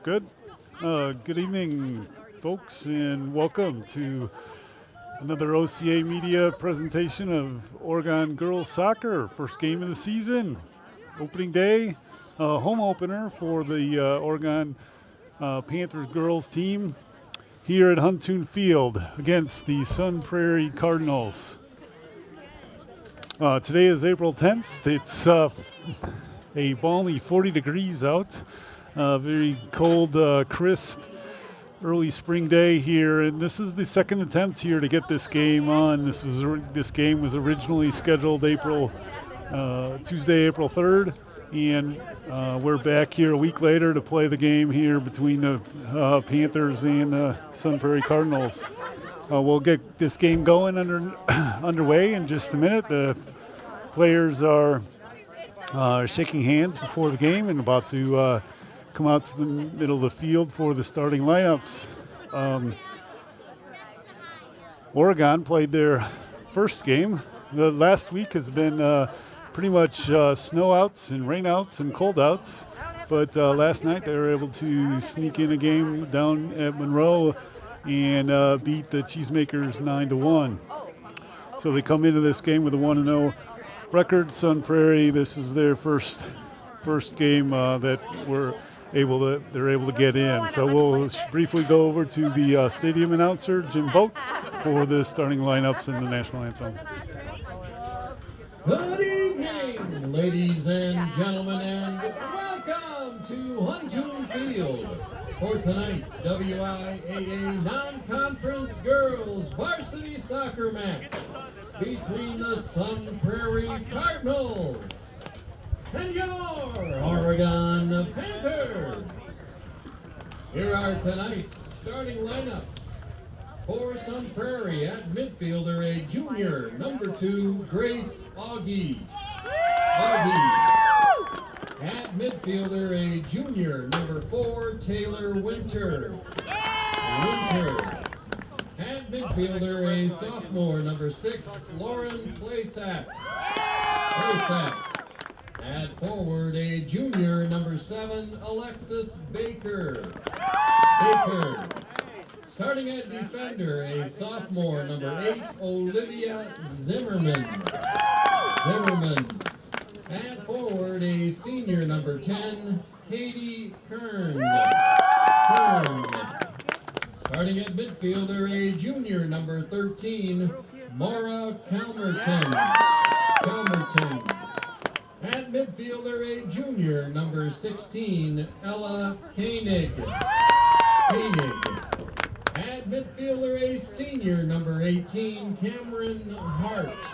Good. Good evening, folks, and welcome to another OCA Media presentation of Oregon Girls Soccer. First game of the season, opening day, home opener for the Oregon Panthers girls team here at Huntoon Field against the Sun Prairie Cardinals. Today is April 10th. It's a balmy 40 degrees out. Very cold, crisp, early spring day here, and this is the second attempt here to get this game on. This game was originally scheduled Tuesday, April 3rd, and we're back here a week later to play the game here between the Panthers and the Sun Prairie Cardinals. We'll get this game going underway in just a minute. The players are shaking hands before the game and about to come out to the middle of the field for the starting lineups. Oregon played their first game. The last week has been pretty much snow outs and rain outs and cold outs, but last night they were able to sneak in a game down at Monroe and beat the Cheesemakers 9-1. So they come into this game with a 1-0 record. Sun Prairie, this is their first game that they're able to get in. So we'll briefly go over to the stadium announcer, Jim Vogt, for the starting lineups and the national anthem. Good evening, ladies and gentlemen, and welcome to Huntoon Field for tonight's WIAA non-conference girls varsity soccer match between the Sun Prairie Cardinals and your Oregon Panthers. Here are tonight's starting lineups. For Sun Prairie, at midfielder, a junior, number 2, Grace Augie. At midfielder, a junior, number 4, Taylor Winter. At midfielder, a sophomore, number 6, Lauren Playsack. At forward, a junior, number 7, Alexis Baker. Starting at defender, a sophomore, number 8, Olivia Zimmerman. At forward, a senior, number 10, Katie Kern. Starting at midfielder, a junior, number 13, Maura Calmerton. At midfielder, a junior, number 16, Ella Koenig. At midfielder, a senior, number 18, Cameron Hart.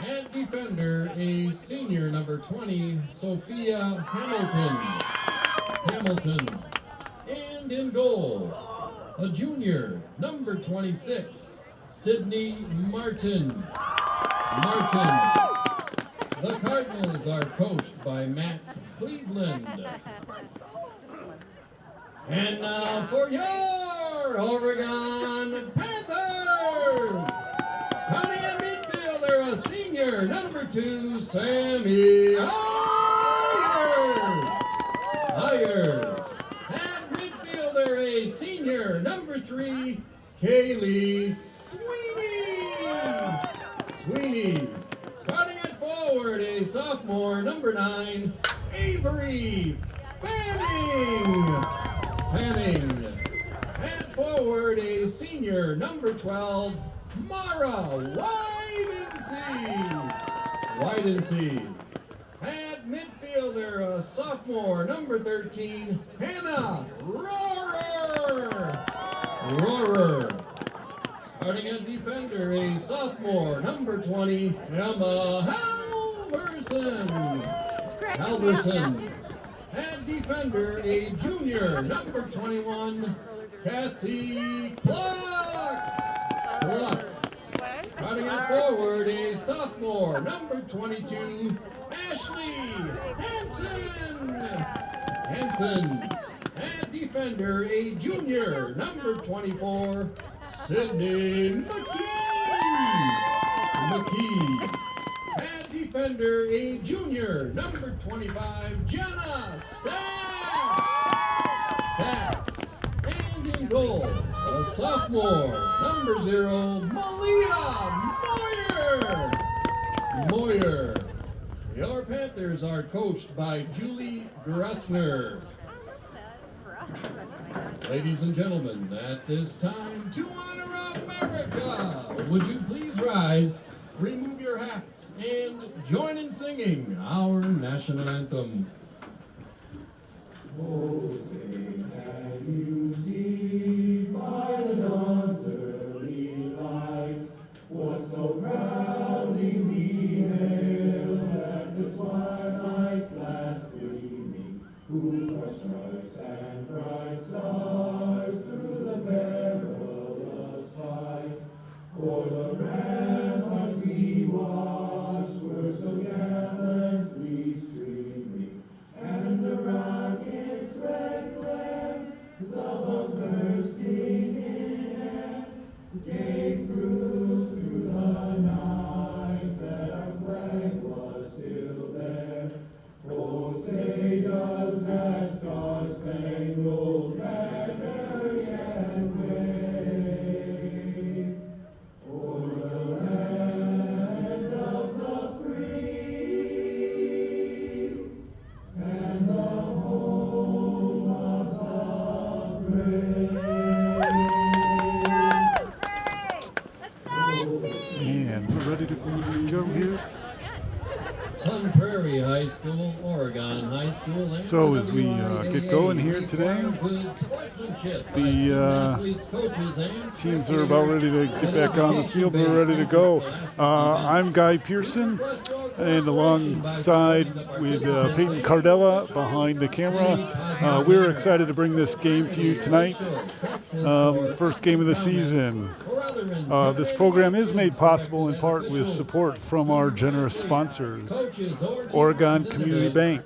At defender, a senior, number 20, Sophia Hamilton. And in goal, a junior, number 26, Sydney Martin. The Cardinals are coached by Matt Cleveland. And now for your Oregon Panthers! Starting at midfielder, a senior, number 2, Sammy Ayers. At midfielder, a senior, number 3, Kaylee Sweeney. Starting at forward, a sophomore, number 9, Avery Fanning. At forward, a senior, number 12, Mara Widensee. At midfielder, a sophomore, number 13, Hannah Rohrer. Starting at defender, a sophomore, number 20, Emma Halverson. At defender, a junior, number 21, Cassie Cluck. Starting at forward, a sophomore, number 22, Ashley Hansen. At defender, a junior, number 24, Sydney McKee. At defender, a junior, number 25, Jenna Stack. Stats. And in goal, a sophomore, number 0, Malia Moyer. Your Panthers are coached by Julie Grutzner. Ladies and gentlemen, at this time, to honor America, would you please rise, remove your hats, and join in singing our national anthem. Oh, say can you see by the dawn's early light what so proudly we hailed at the twilight's last gleaming, whose our stripes and bright stars through the perilous fight o'er the ramparts we watched were so gallantly streaming, and the rocket's red glare, the bombs bursting in air, gave proof through the night that our flag was still there. Oh, say does that star-spangled banner yet wave o'er the land of the free and the home of the brave. And we're ready to go here. Sun Prairie High School, Oregon High School. And So as we get going here today, the teams are about ready to get back on the field. We're ready to go. I'm Guy Pearson, and alongside with Peyton Cardella behind the camera. We're excited to bring this game to you tonight. First game of the season. This program is made possible in part with support from our generous sponsors. Oregon Community Bank,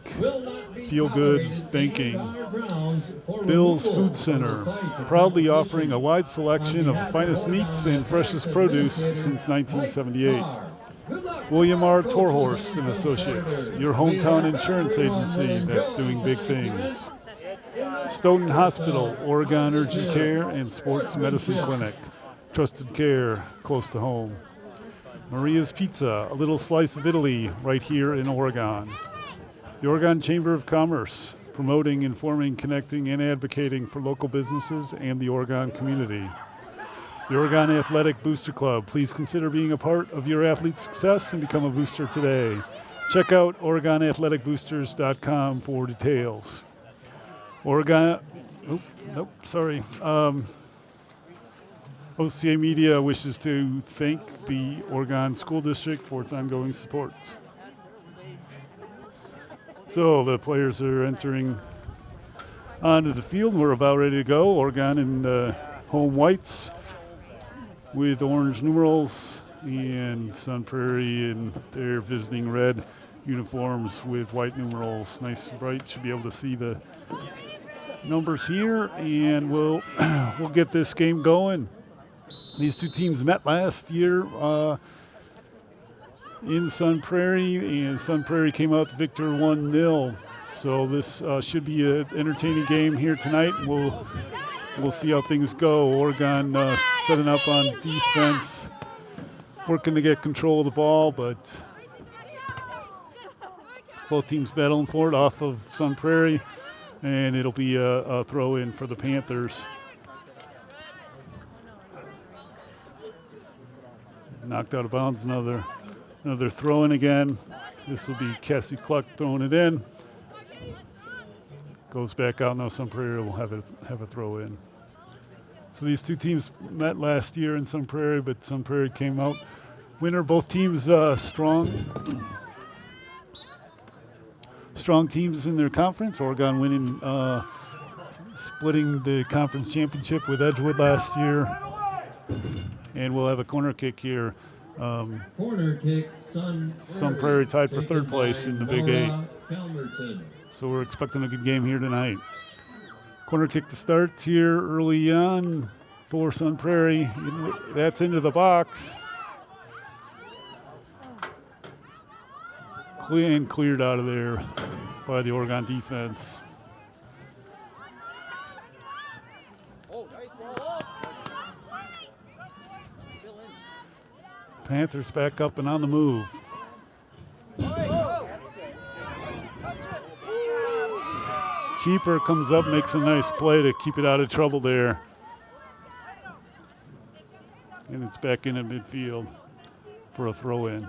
Feel Good Banking, Bill's Food Center, proudly offering a wide selection of the finest meats and freshest produce since 1978. William R. Torhorst and Associates, your hometown insurance agency that's doing big things. Stoughton Hospital, Oregon Urgent Care and Sports Medicine Clinic, trusted care close to home. Maria's Pizza, a little slice of Italy right here in Oregon. The Oregon Chamber of Commerce, promoting, informing, connecting, and advocating for local businesses and the Oregon community. The Oregon Athletic Booster Club, please consider being a part of your athlete's success and become a booster today. Check out OregonAthleticBoosters.com for details. OCA Media wishes to thank the Oregon School District for its ongoing support. So the players are entering onto the field. We're about ready to go. Oregon in home whites with orange numerals, and Sun Prairie in their visiting red uniforms with white numerals. Nice and bright. Should be able to see the numbers here, and we'll get this game going. These two teams met last year in Sun Prairie, and Sun Prairie came out the victor 1-0. So this should be an entertaining game here tonight. We'll see how things go. Oregon setting up on defense, working to get control of the ball, but both teams battling for it off of Sun Prairie, and it'll be a throw-in for the Panthers. Knocked out of bounds, another throw-in again. This will be Cassie Cluck throwing it in. Goes back out. Now Sun Prairie will have a throw-in. So these two teams met last year in Sun Prairie, but Sun Prairie came out winner. Both teams strong teams in their conference. Oregon winning, splitting the conference championship with Edgewood last year. And we'll have a corner kick here. Corner kick, Sun Prairie tied for third place in the Big Eight. Calmerton. So we're expecting a good game here tonight. Corner kick to start here early on for Sun Prairie. That's into the box. Cleared out of there by the Oregon defense. Panthers back up and on the move. Keeper comes up, makes a nice play to keep it out of trouble there. And it's back in at midfield for a throw-in.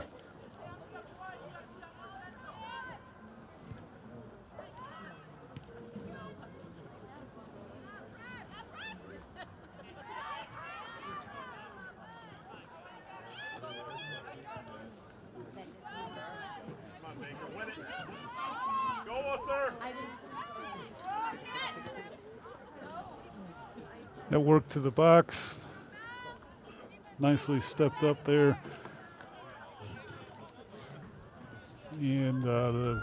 That work to the box. Nicely stepped up there. And the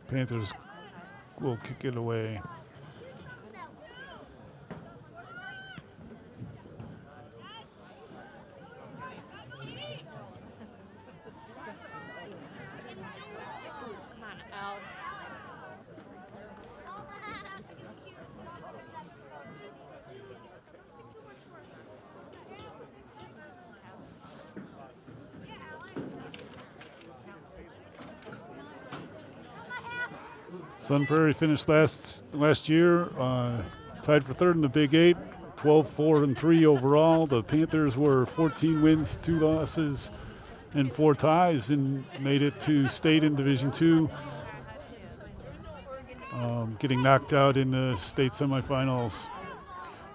Panthers will kick it away. Sun Prairie finished last year, tied for third in the Big 8, 12-4-3 overall. The Panthers were 14 wins, 2 losses, and 4 ties, and made it to state in Division II, getting knocked out in the state semifinals.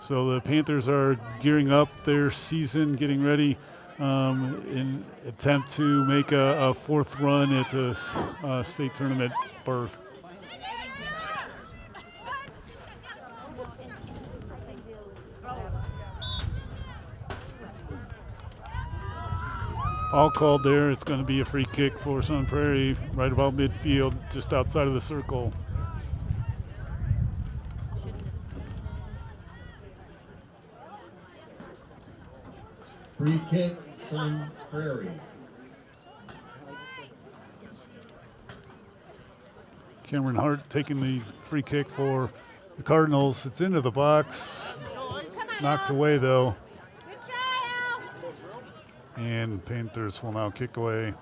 So the Panthers are gearing up their season, getting ready in attempt to make a 4th run at the state tournament berth. All called there. It's going to be a free kick for Sun Prairie right about midfield, just outside of the circle. Free kick, Sun Prairie. Cameron Hart taking the free kick for the Cardinals. It's into the box. Knocked away though. And Panthers will now kick away.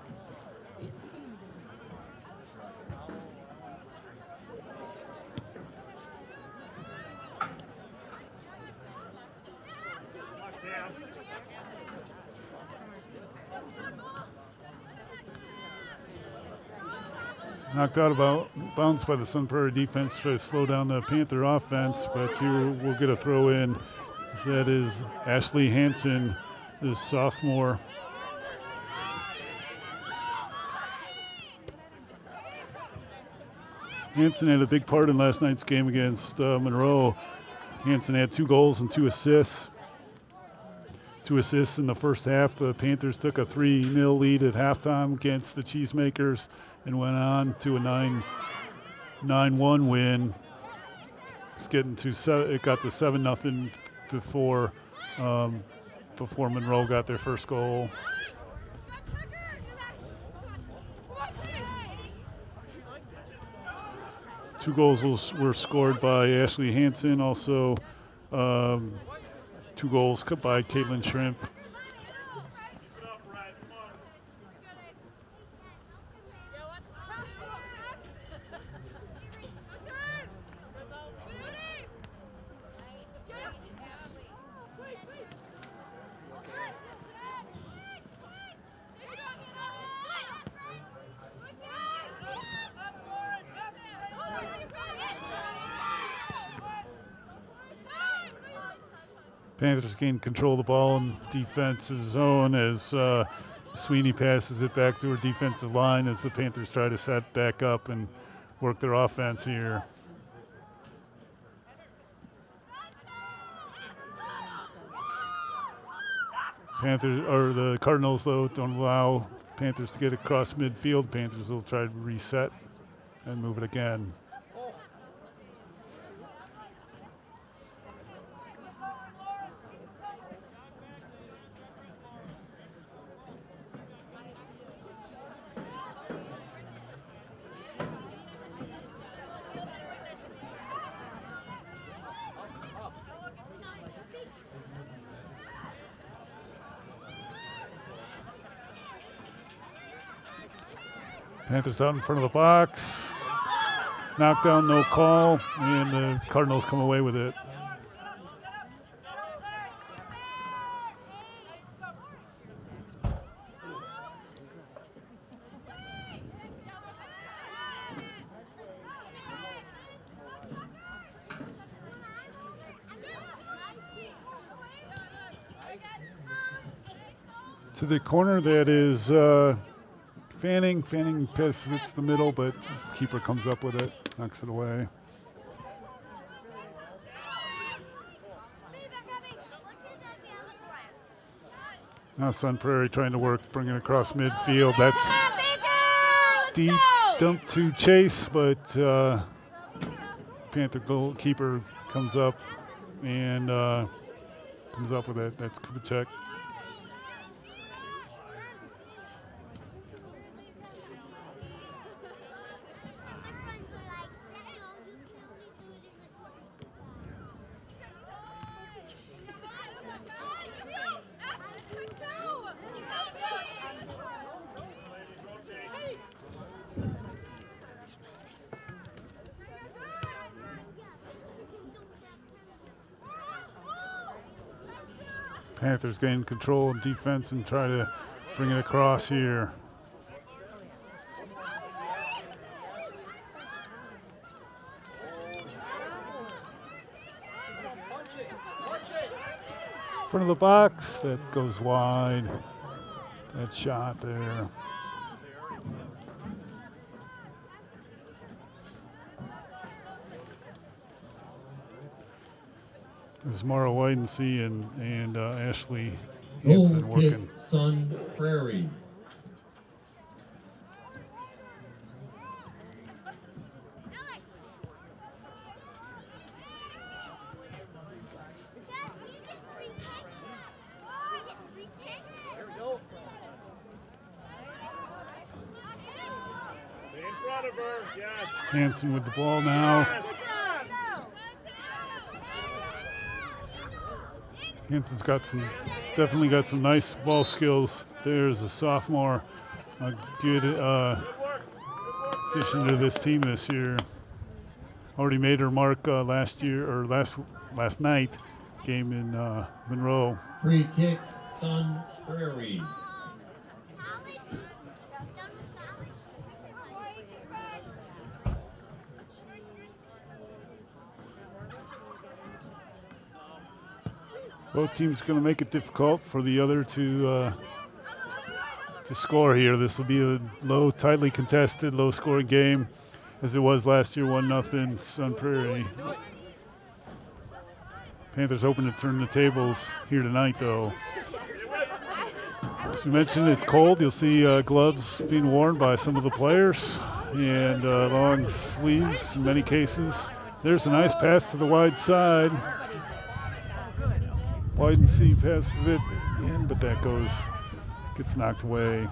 Knocked out about bounce by the Sun Prairie defense, try to slow down the Panther offense, but here we'll get a throw in. That is Ashley Hansen, the sophomore. Hansen had a big part in last night's game against Monroe. Hansen had 2 goals and 2 assists. 2 assists in the first half. The Panthers took a 3-0 lead at halftime against the Cheesemakers and went on to a 9-1 win. It's getting to it got to 7-0 before Monroe got their first goal. Two goals were scored by Ashley Hansen. Also, 2 goals by Caitlin Shrimp. Panthers gain control of the ball in defensive zone as Sweeney passes it back to her defensive line as the Panthers try to set back up and work their offense here. The Cardinals, though, don't allow Panthers to get across midfield. Panthers will try to reset and move it again. Panthers out in front of the box. Knockdown, no call, and the Cardinals come away with it. To the corner, that is Fanning. Fanning passes it to the middle, but keeper comes up with it, knocks it away. Now Sun Prairie trying to work, bringing it across midfield. That's deep dump to Chase, but Panther goalkeeper comes up and comes up with it. That's Kubicek. Panthers gain control of defense and try to bring it across here. Front of the box, that goes wide. That shot there. There's Mara Widency and Ashley Hansen Goal working. kick, Sun Prairie. Hansen with the ball now. Hansen's definitely got some nice ball skills. There's a sophomore, a good addition to this team this year. Already made her mark last night game in Monroe. Free kick, Sun Prairie. Both teams going to make it difficult for the other to score here. This will be a low, tightly contested, low-scoring game, as it was last year, 1-0 Sun Prairie. Panthers hoping to turn the tables here tonight, though. As you mentioned, it's cold. You'll see gloves being worn by some of the players and long sleeves in many cases. There's a nice pass to the wide side. Widency passes it in, but that gets knocked away.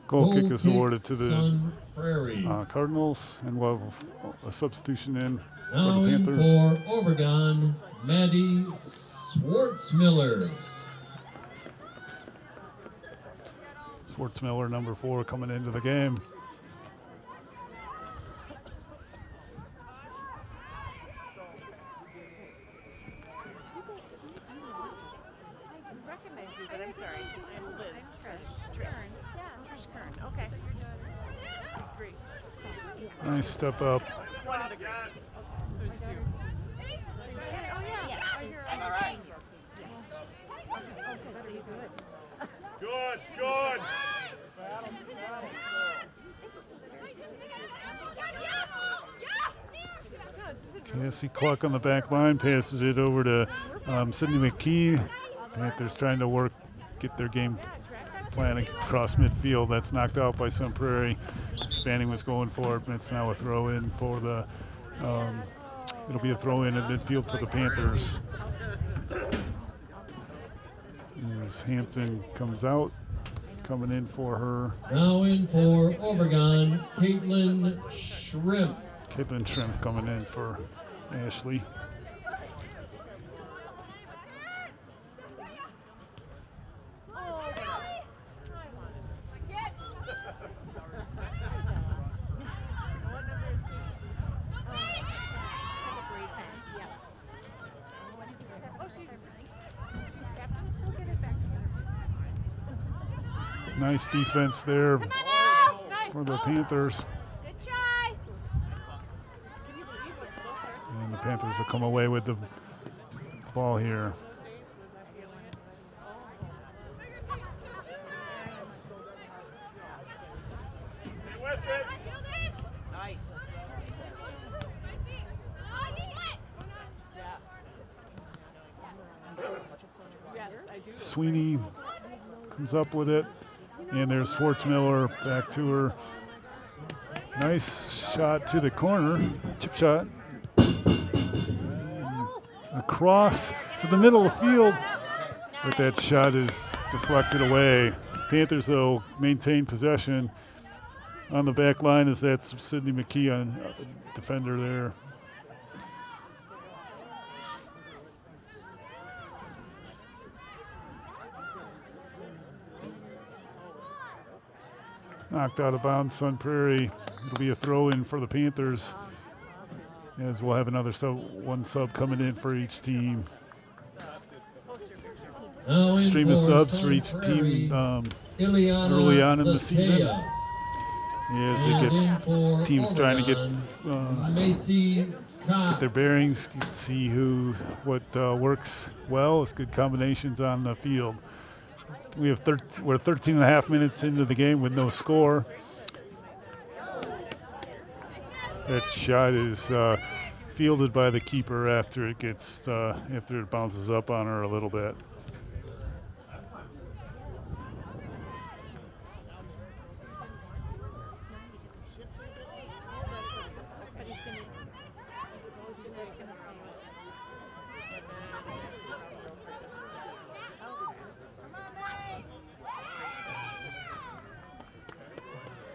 Goal kick is awarded to the Sun Prairie. Cardinals, and we'll have a substitution in for Now the in Panthers. for Oregon, Maddie Schwartzmiller. Schwartzmiller, number 4, coming into the game. I recognize you, but I'm sorry. I'm Liz. Trish Kern. Yeah. Trish Kern. Okay. It's Grace. Nice step up. One of the Graces. There's a few. Oh, yeah. Oh, you're all right. Yes. Oh, good. So you good. Good. Cassie Cluck on the back line passes it over to Sydney McKee. Panthers trying to get their game plan across midfield. That's knocked out by Sun Prairie. Fanning was going for it, but it's now a throw in for the. It'll be a throw in at midfield for the Panthers. As Hansen comes out, coming in for her. Now in for Oregon, Caitlin Shrimp. Caitlin Shrimp coming in for Ashley. Nice defense there for the Panthers. Good try. And the Panthers will come away with the ball here. Sweeney comes up with it. And there's Schwartzmiller back to her. Nice shot to the corner, chip shot. Across to the middle of the field, but that shot is deflected away. Panthers, though, maintain possession. On the back line is that Sydney McKee on defender there. Knocked out of bounds on Prairie. It'll be a throw in for the Panthers, as we'll have another one sub coming in for each team. Stream of subs for each team early on in the season, as they get teams trying to get their bearings, see what works well. It's good combinations on the field. We're 13 and a half minutes into the game with no score. That shot is fielded by the keeper after it bounces up on her a little bit.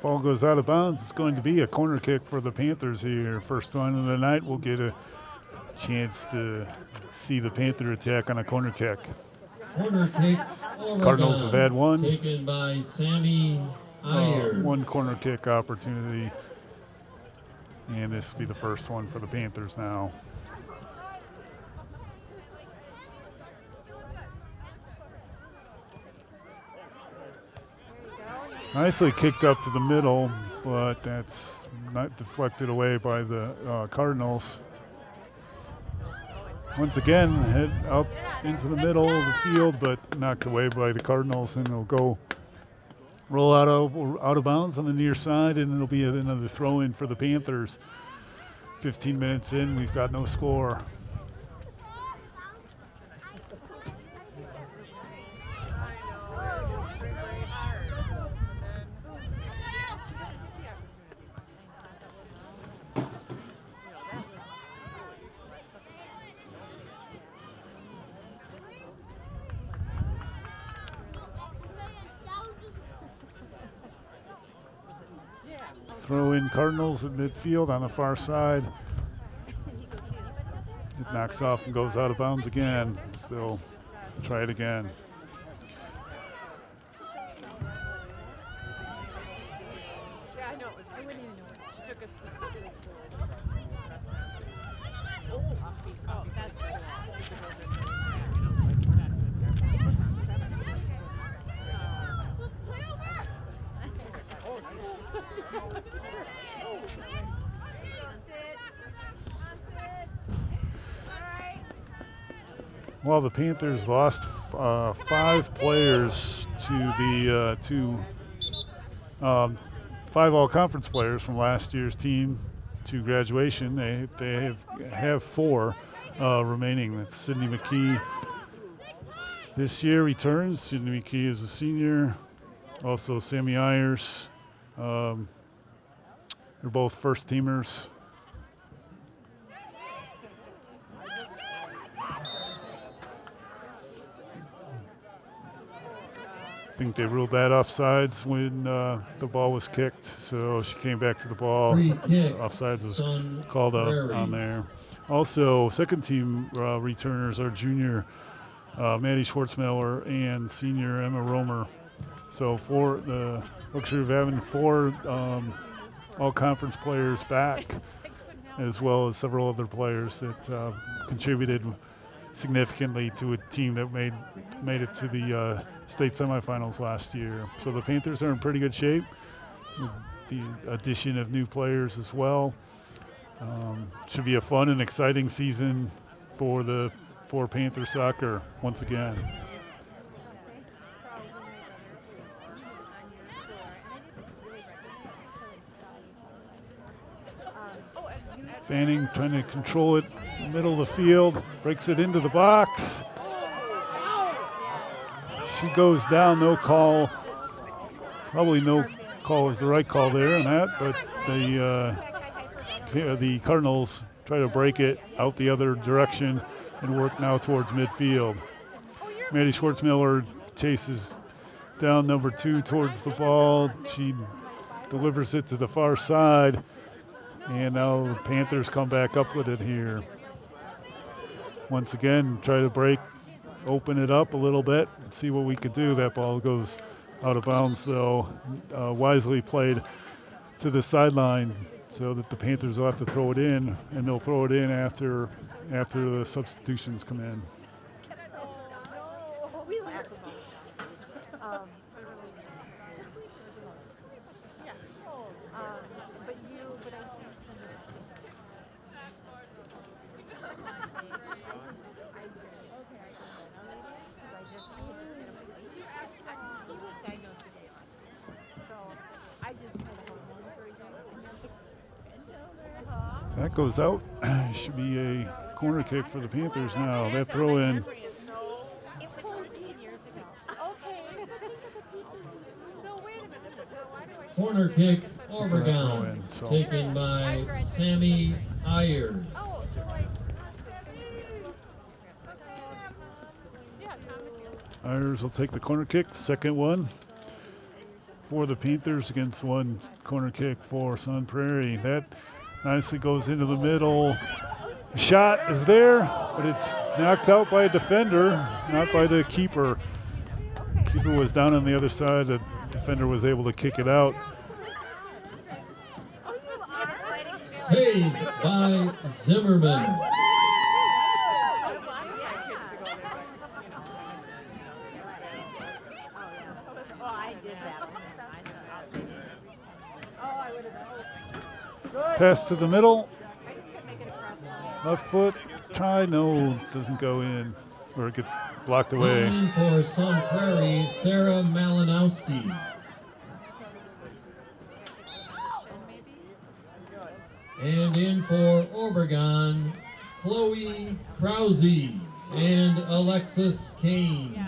Ball goes out of bounds. It's going to be a corner kick for the Panthers here. First one of the night. We'll get a chance to see the Panther attack on a corner kick. Corner kicks. Cardinals have had one. Taken by Sammy Ayers. One corner kick opportunity. And this will be the first one for the Panthers now. Nicely kicked up to the middle, but that's not deflected away by the Cardinals. Once again, head up into the middle of the field, but knocked away by the Cardinals, and it'll go roll out of bounds on the near side, and it'll be another throw-in for the Panthers. 15 minutes in, we've got no score. Throw in Cardinals at midfield on the far side. It knocks off and goes out of bounds again. They'll try it again. Yeah, I know. I wouldn't even know it. She took us to Oh, that's Well, the Panthers lost 5 players to the 5 all-conference players from last year's team to graduation. They have 4 remaining. That's Sydney McKee. This year returns. Sydney McKee is a senior. Also Sammy Ayers. They're both first teamers. I think they ruled that offsides when the ball was kicked, so she came back to the ball. Free kick, Offsides was Sun called out Prairie. on there. Also, second team returners are junior Maddie Schwartzmiller and senior Emma Romer. So for the luxury of having 4 all-conference players back, as well as several other players that contributed significantly to a team that made it to the state semifinals last year. So the Panthers are in pretty good shape, with the addition of new players as well. Should be a fun and exciting season for Panther soccer once again. Fanning trying to control it in the middle of the field, breaks it into the box. She goes down, no call. Probably no call is the right call there on that, but the Cardinals try to break it out the other direction and work now towards midfield. Maddie Schwartzmiller chases down number 2 towards the ball. She delivers it to the far side, and now the Panthers come back up with it here. Once again, try to open it up a little bit, see what we could do. That ball goes out of bounds, though. Wisely played to the sideline so that the Panthers will have to throw it in, and they'll throw it in after the substitutions come in. That goes out. Should be a corner kick for the Panthers now. That throw in. Corner kick, Oregon, taken by Sammy Ayers. Ayers will take the corner kick, the second one for the Panthers against one corner kick for Sun Prairie. That nicely goes into the middle. The shot is there, but it's knocked out by a defender, not by the keeper. Keeper was down on the other side. The defender was able to kick it out. Saved by Zimmerman. Pass to the middle. Left foot, try, no, doesn't go in, or it gets blocked away. In for Sun Prairie, Sarah Malinowski. And in for Oregon, Chloe Krause and Alexis Kane.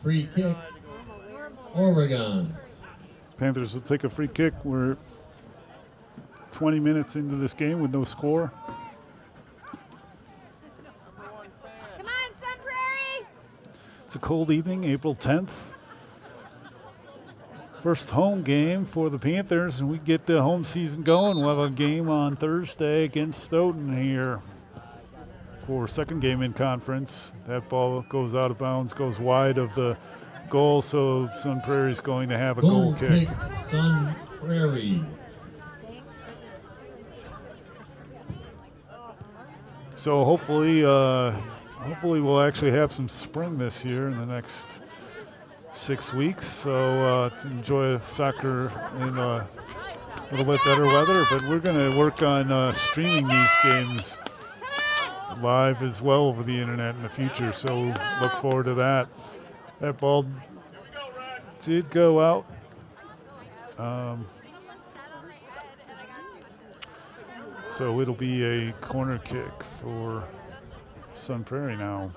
Free kick, Oregon. Panthers will take a free kick. We're 20 minutes into this game with no score. Come on, Sun Prairie! It's a cold evening, April 10th. First home game for the Panthers, and we get the home season going. We'll have a game on Thursday against Stoughton here for second game in conference. That ball goes out of bounds, goes wide of the goal, so Sun Prairie is going to have a goal kick. Sun Prairie. So hopefully we'll actually have some spring this year in the next 6 weeks. So to enjoy soccer in a little bit better weather. But we're going to work on streaming these games live as well over the internet in the future. So look forward to that. That ball did go out. So it'll be a corner kick for Sun Prairie now.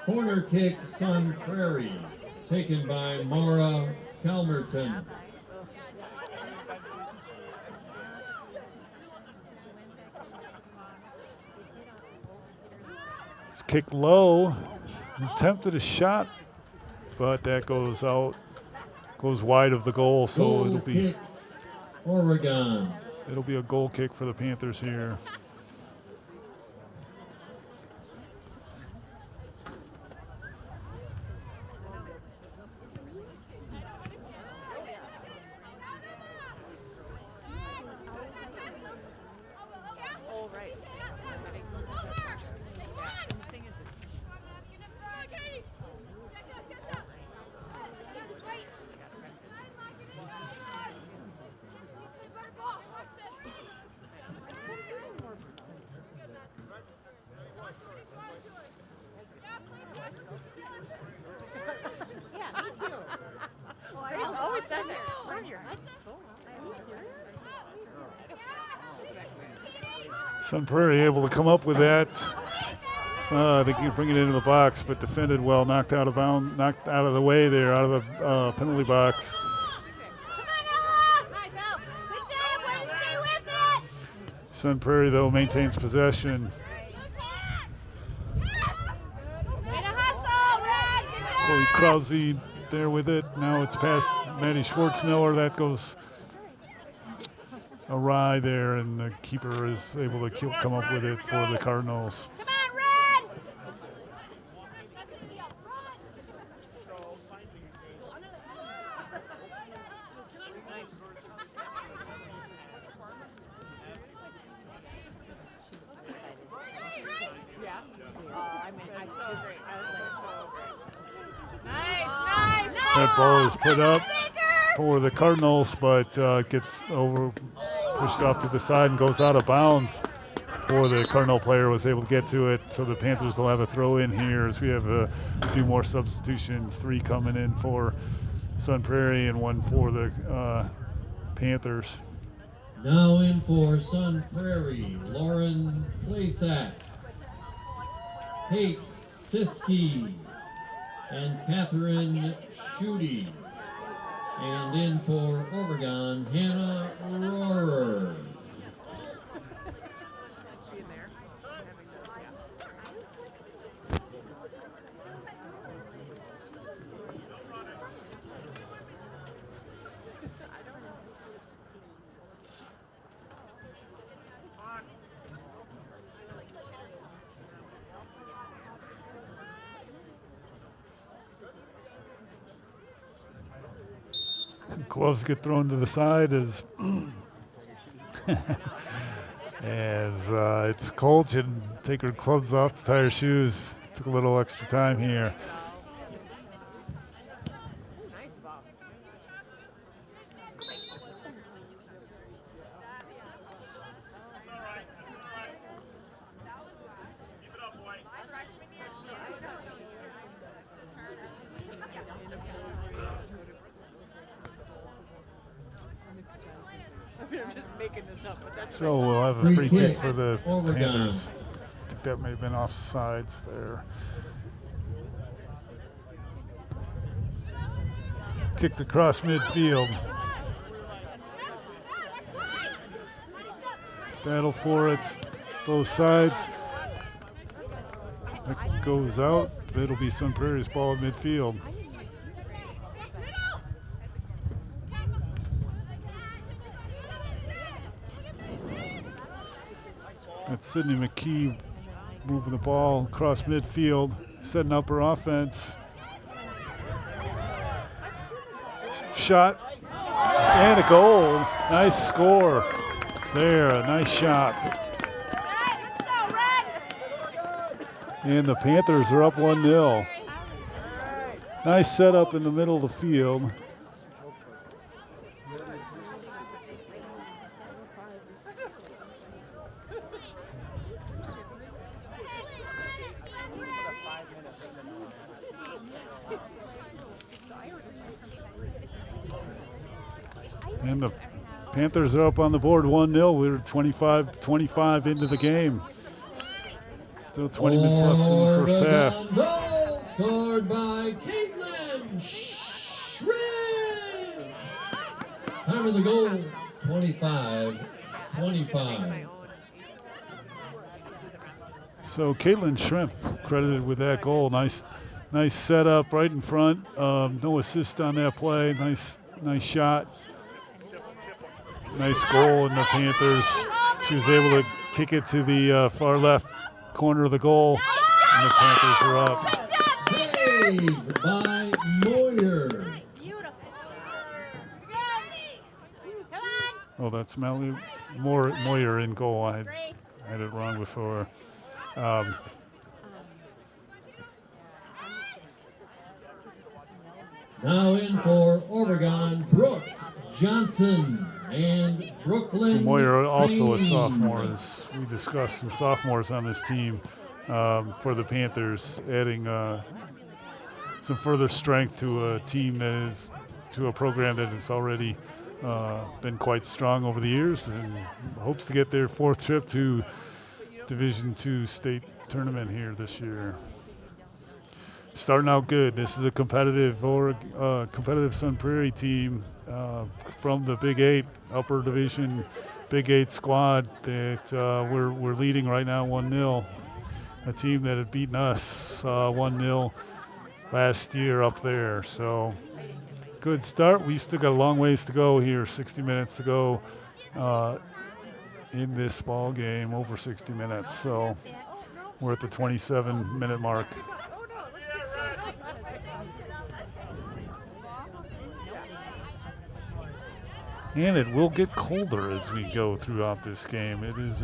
Corner kick, Sun Prairie, taken by Mara Calmerton. It's kicked low. Attempted a shot but that goes out, goes wide of the goal, so Goal it'll be kick, Oregon. a goal kick for the Panthers here. Oh, right. The thing is, yeah, me too. Grace always says it. Where are your heads so Sun Prairie able to come up with that. They can bring it into the box, but defended well, knocked out of bound, knocked out of the way there, out of the penalty box. Sun Prairie, though, maintains possession. Chloe Krause there with it. Now it's past Maddie Schwartzmiller. That goes awry there, and the keeper is able to come up with it for the Cardinals. That ball is put up for the Cardinals, but gets pushed off to the side and goes out of bounds before the Cardinal player was able to get to it. So the Panthers will have a throw in here as we have a few more substitutions, 3 coming in for Sun Prairie and 1 for the Panthers. Now in for Sun Prairie, Lauren Playsack, Kate Siski, and Catherine Schutte. And in for Oregon, Hannah Rohrer. Gloves get thrown to the side as it's cold. She didn't take her gloves off to tie her shoes. Took a little extra time here. I'm just making this up, but that's So we'll have a Free free kick, kick for the Oregon. Panthers. I think that may have been offsides there. Kicked across midfield. Battle for it, both sides. It goes out. It'll be Sun Prairie's ball at midfield. That's Sydney McKee moving the ball across midfield, setting up her offense. Shot and a goal. Nice score there, a nice shot. And the Panthers are up 1-0. Nice setup in the middle of the field. And the Panthers are up on the board 1-0. We're 25-25 into the game. Still 20 minutes left in the first half. Goal scored by Caitlin Shrimp. Time of the goal, 25-25. So Caitlin Shrimp credited with that goal. Nice Nice setup right in front. No assist on that play. Nice shot. Nice goal in the Panthers. She was able to kick it to the far left corner of the goal, and the Panthers are up. Saved by Moyer. Oh, that's Moyer in goal. I had it wrong before. Now in for Oregon, Brooke Johnson and Brooklyn. Moyer, also a Payne. sophomore, as we discussed, some sophomores on this team for the Panthers, adding some further strength to a team that is, to a program that has already been quite strong over the years, and hopes to get their 4th trip to Division II state tournament here this year. Starting out good. This is a competitive Sun Prairie team from the Big 8 upper division Big 8 squad that we're leading right now 1-0. A team that had beaten us 1-0 last year up there. So good start. We still got a long ways to go here. 60 minutes to go in this ball game. Over 60 minutes. So we're at the 27-minute mark. And it will get colder as we go throughout this game. It is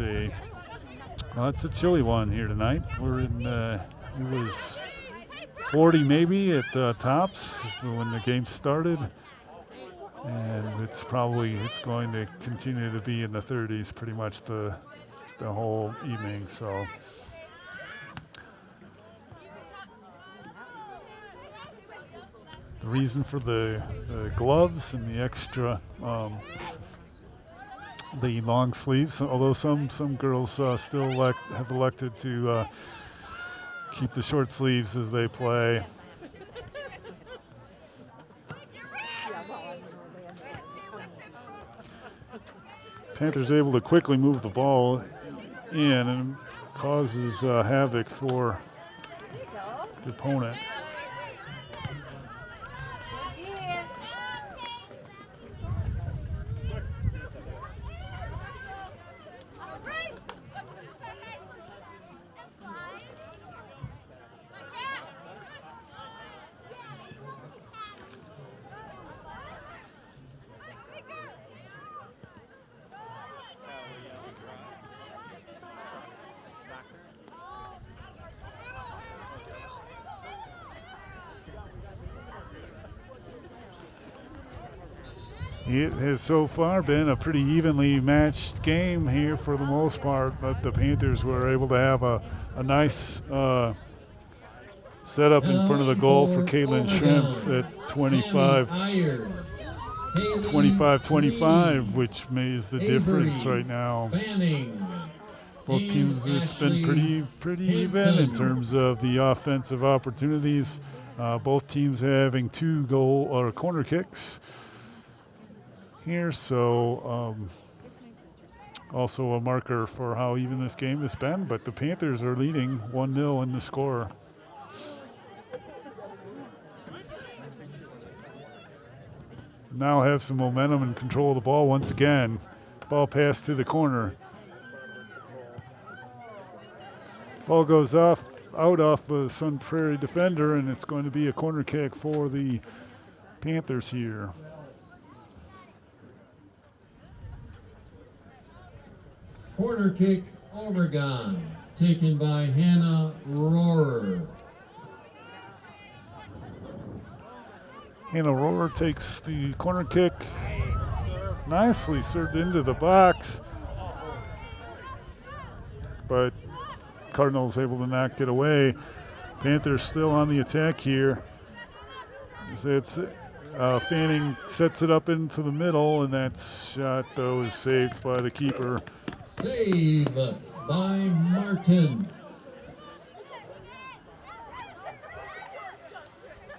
it's a chilly one here tonight. We're in, it was 40 maybe at tops when the game started. And it's going to continue to be in the 30s pretty much the whole evening, so. The reason for the gloves and the extra, the long sleeves, although some girls still have elected to keep the short sleeves as they play. Panthers able to quickly move the ball in and causes havoc for the opponent. It has so far been a pretty evenly matched game here for the most part, but the Panthers were able to have a nice setup in front of the goal for Caitlin Shrimp at 25-25, which is the difference right now. Both teams, it's been pretty even in terms of the offensive opportunities. Both teams having 2 goal or corner kicks here, so also a marker for how even this game has been, but the Panthers are leading 1-0 in the score. Now have some momentum and control of the ball once again. Ball pass to the corner. Ball goes out off a Sun Prairie defender, and it's going to be a corner kick for the Panthers here. Corner kick, Oregon, taken by Hannah Rohrer. Hannah Rohrer takes the corner kick, nicely served into the box, but Cardinals able to knock it away. Panthers still on the attack here. It's Fanning sets it up into the middle, and that shot though is saved by the keeper. Save by Martin.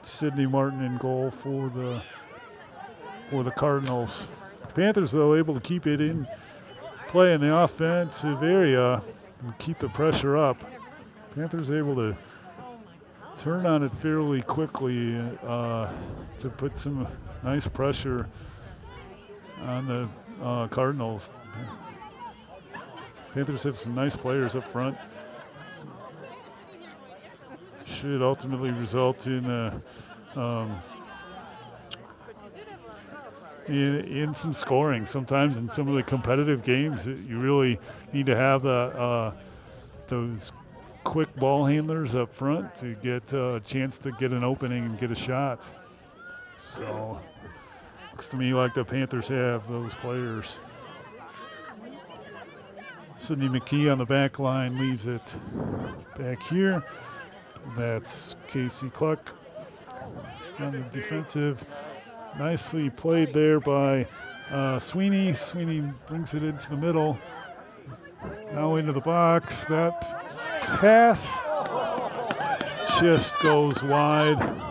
Sydney Martin in goal for the Cardinals. Panthers though able to keep it in play in the offensive area and keep the pressure up. Panthers able to turn on it fairly quickly to put some nice pressure on the Cardinals. Panthers have some nice players up front. Should ultimately result in in some scoring. Sometimes in some of the competitive games, you really need to have those quick ball handlers up front to get a chance to get an opening and get a shot. So looks to me like the Panthers have those players. Sidney McKee on the back line leaves it back here. That's Casey Cluck on the defensive. Nicely played there by Sweeney. Sweeney brings it into the middle. Now into the box. That pass just goes wide.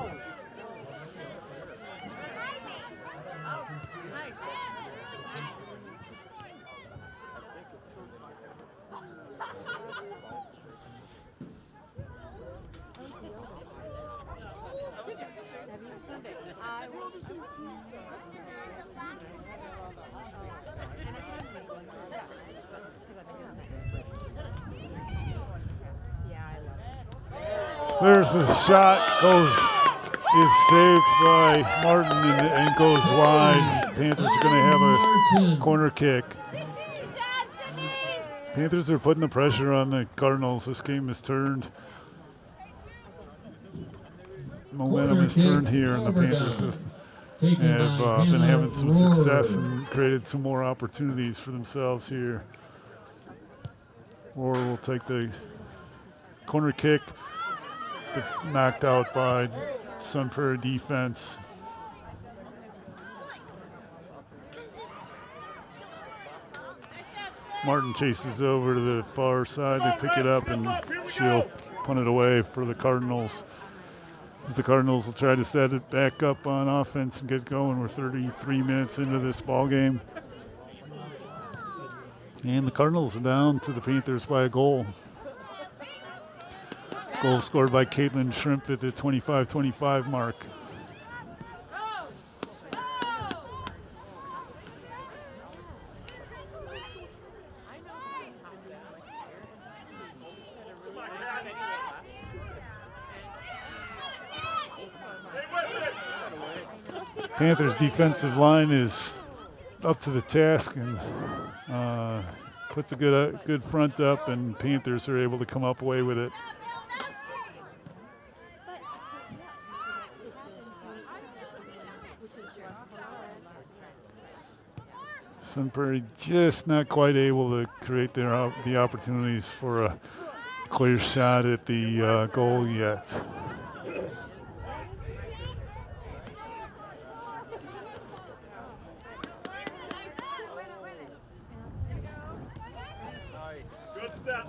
There's a shot, is saved by Martin and goes wide. Panthers are going to have a corner kick. Panthers are putting the pressure on the Cardinals. This game has turned. Momentum has turned here, and the Panthers have been having some success and created some more opportunities for themselves here. Roar will take the corner kick. Knocked out by Sun Prairie defense. Martin chases over to the far side. They pick it up and she'll punt it away for the Cardinals. As the Cardinals will try to set it back up on offense and get going. We're 33 minutes into this ball game. And the Cardinals are down to the Panthers by a goal. Goal scored by Caitlin Shrimp at the 25-25 mark. Panthers defensive line is up to the task and puts a good front up, and Panthers are able to come up away with it. Sun Prairie just not quite able to create the opportunities for a clear shot at the goal yet. Good step.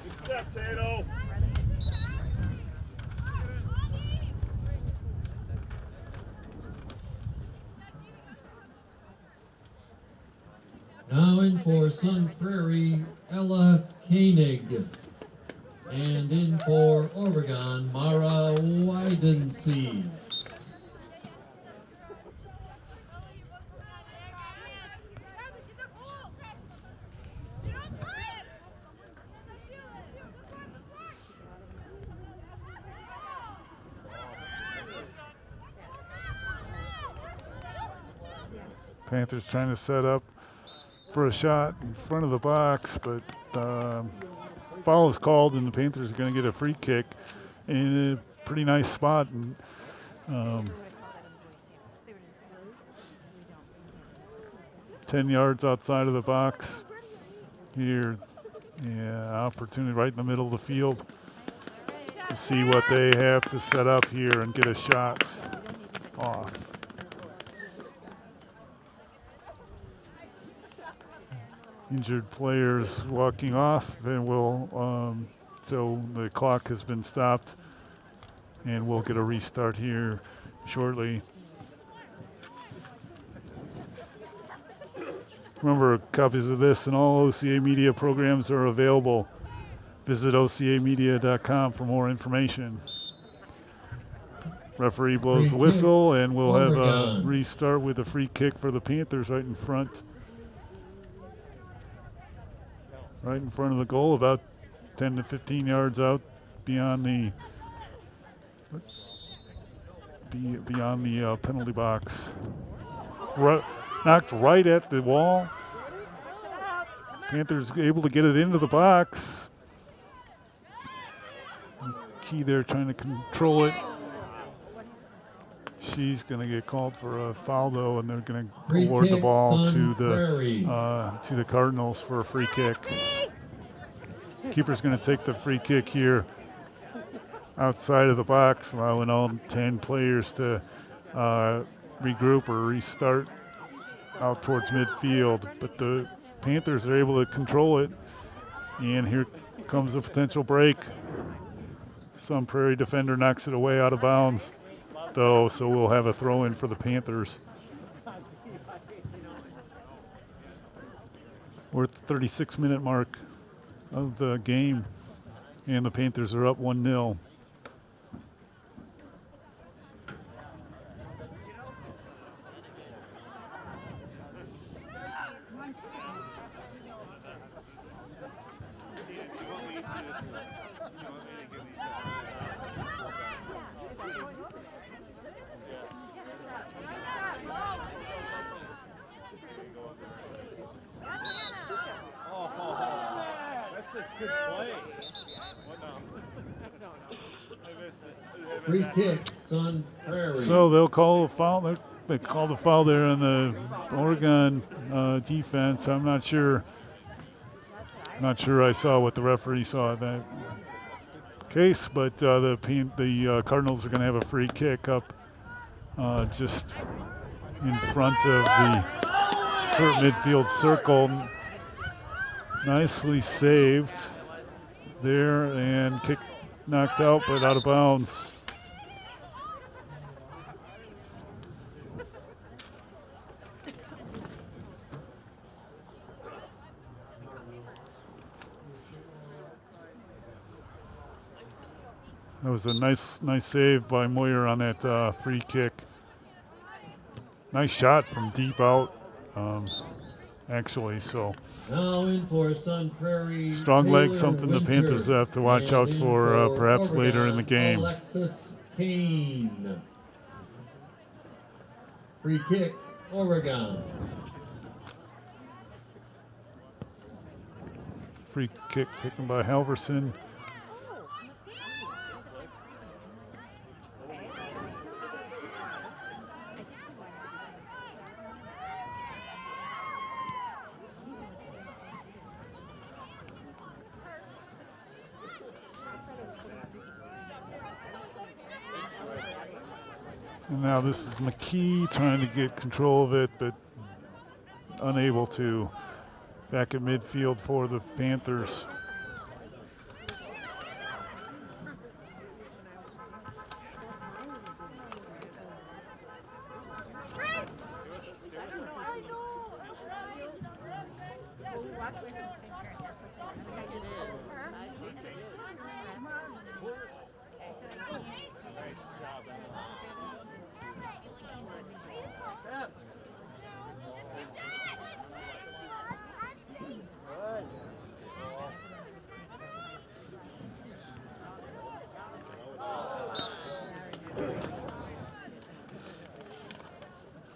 Good step, Tato. Now in for Sun Prairie, Ella Koenig. And in for Oregon, Mara Widensee. Panthers trying to set up for a shot in front of the box, but foul is called and the Panthers are going to get a free kick in a pretty nice spot. And, 10 yards outside of the box here. Yeah, opportunity right in the middle of the field to see what they have to set up here and get a shot off. Injured players walking off, and so the clock has been stopped, and we'll get a restart here shortly. Remember, copies of this and all OCA media programs are available Visit ocamedia.com for more information. Referee blows the whistle, and we'll have a restart with a free kick for the Panthers right in front. Right in front of the goal, about 10 to 15 yards out beyond the penalty box. Knocked right at the wall. Panthers able to get it into the box. Key there trying to control it. She's going to get called for a foul though, and they're going to award the ball to the Cardinals for a free kick. Keeper's going to take the free kick here outside of the box, allowing all 10 players to regroup or restart out towards midfield. But the Panthers are able to control it, and here comes a potential break. Some Prairie defender knocks it away out of bounds, though, so we'll have a throw-in for the Panthers. We're at the 36-minute mark of the game, and the Panthers are up 1-0. Free kick, Sun Prairie. So they'll call a foul. They called a foul there on the Oregon defense. I'm not sure. Not sure I saw what the referee saw in that case, but the Cardinals are going to have a free kick up just in front of the midfield circle. Nicely saved there, and kick knocked out but out of bounds. That was a nice save by Moyer on that free kick. Nice shot from deep out, actually. So now in for Sun Prairie. Strong leg, Taylor something the Winter. Panthers have to watch out And for perhaps Oregon, later in the game. Alexis Kane. Free kick, Oregon. Free kick taken by Halverson. And now this is McKee trying to get control of it, but unable to. Back at midfield for the Panthers.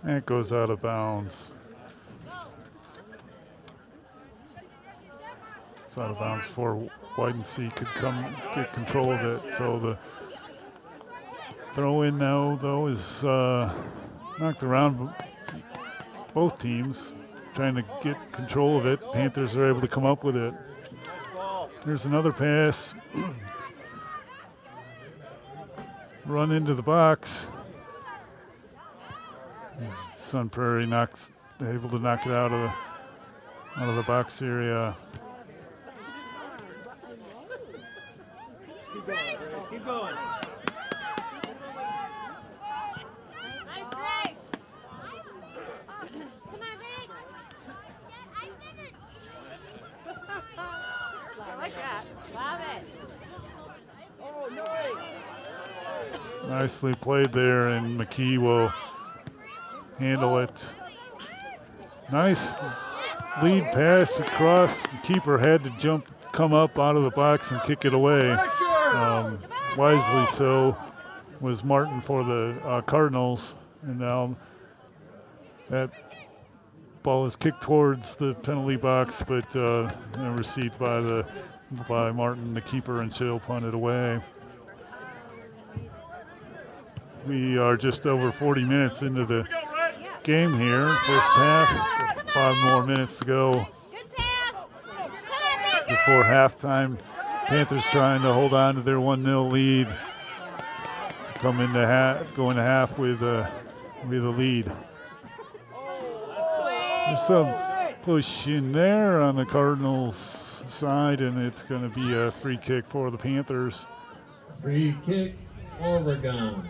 That goes out of bounds. It's out of bounds before Widensee could come get control of it. So the throw in now, though, is knocked around both teams, trying to get control of it. Panthers are able to come up with it. There's another pass. Run into the box. Sun Prairie able to knock it out of the box area. Keep going, Grace. Keep going. Nice, Grace. Come on, Vic. I like that. Love it. Nicely played there, and McKee will handle it. Nice lead pass across. The keeper had to come up out of the box and kick it away. Wisely so was Martin for the Cardinals, and now that ball is kicked towards the penalty box, but received by Martin, the keeper, and she'll punt it away. We are just over 40 minutes into the game here. First half, 5 more minutes to go before halftime. Panthers trying to hold on to their 1-0 lead to go into half with a lead. There's some push in there on the Cardinals side, and it's going to be a free kick for the Panthers. Free kick, Oregon.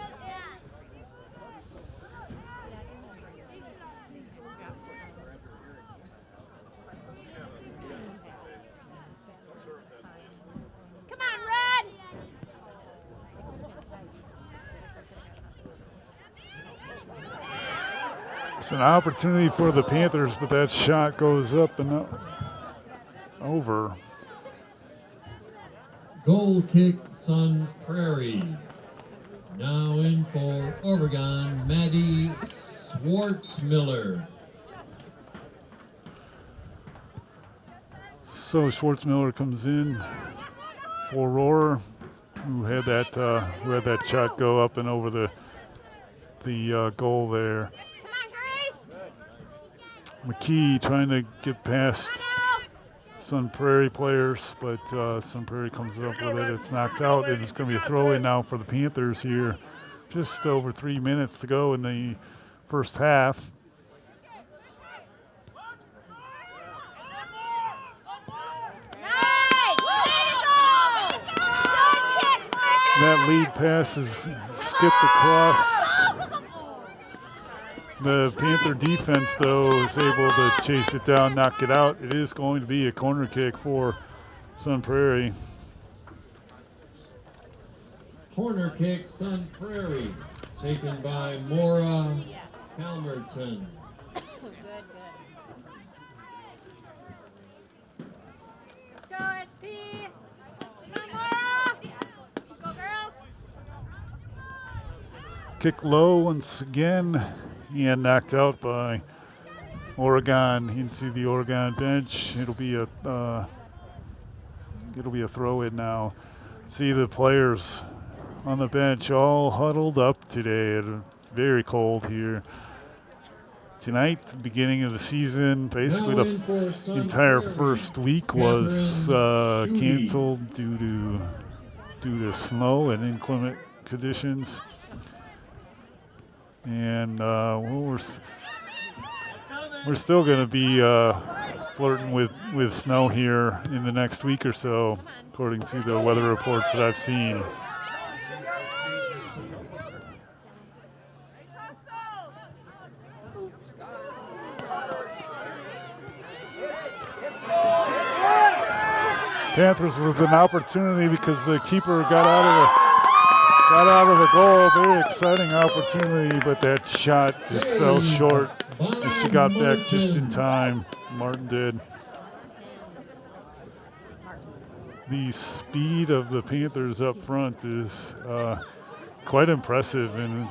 It's an opportunity for the Panthers, but that shot goes up and over. Goal kick, Sun Prairie. Now in for Oregon, Maddie Schwartzmiller. So Schwartzmiller comes in for Rohr, who had that shot go up and over the goal there. McKee trying to get past Sun Prairie players, but Sun Prairie comes up with it. It's knocked out, and it's going to be a throw-in now for the Panthers here. Just over 3 minutes to go in the first half. That lead pass is skipped across. The Panther defense, though, is able to chase it down, knock it out. It is going to be a corner kick for Sun Prairie. Corner kick, Sun Prairie, taken by Maura Calmerton. Go, SP! Come on, Maura! Go, girls! Kick low once again, and knocked out by Oregon into the Oregon bench. It'll be a throw-in now. See the players on the bench all huddled up today. It's very cold here. Tonight, the beginning of the season, basically the entire first week was canceled due to snow and inclement conditions. And we're still going to be flirting with snow here in the next week or so, according to the weather reports that I've seen. Panthers with an opportunity because the keeper got out of the goal. Very exciting opportunity, but that shot just fell short. And she got back just in time. Martin did. The speed of the Panthers up front is quite impressive, and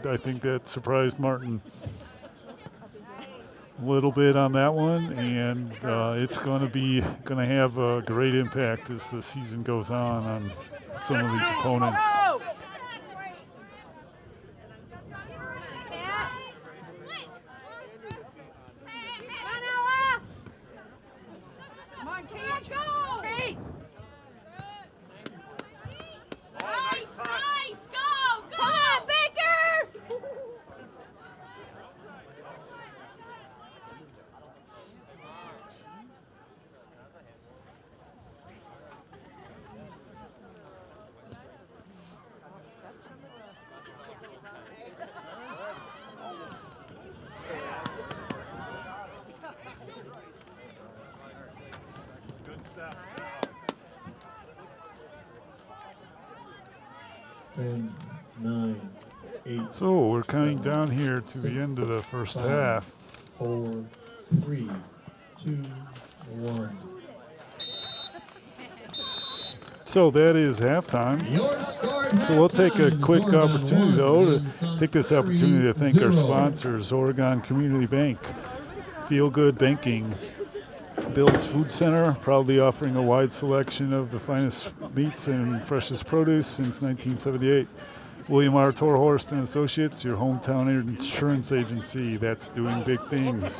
I think that surprised Martin a little bit on that one, and it's going to have a great impact as the season goes on some of these opponents. 10, 9, 8. So we're counting down here to the end of the first 5, half. 4, 3, 2, 1. So that is halftime. Your score at So we'll take a halftime is quick Oregon opportunity, 1 though, to and Sun take this Prairie opportunity to thank our 0. sponsors, Oregon Community Bank, Feel Good Banking, Bill's Food Center, proudly offering a wide selection of the finest meats and freshest produce since 1978. William R. Torhorst and Associates, your hometown insurance agency that's doing big things.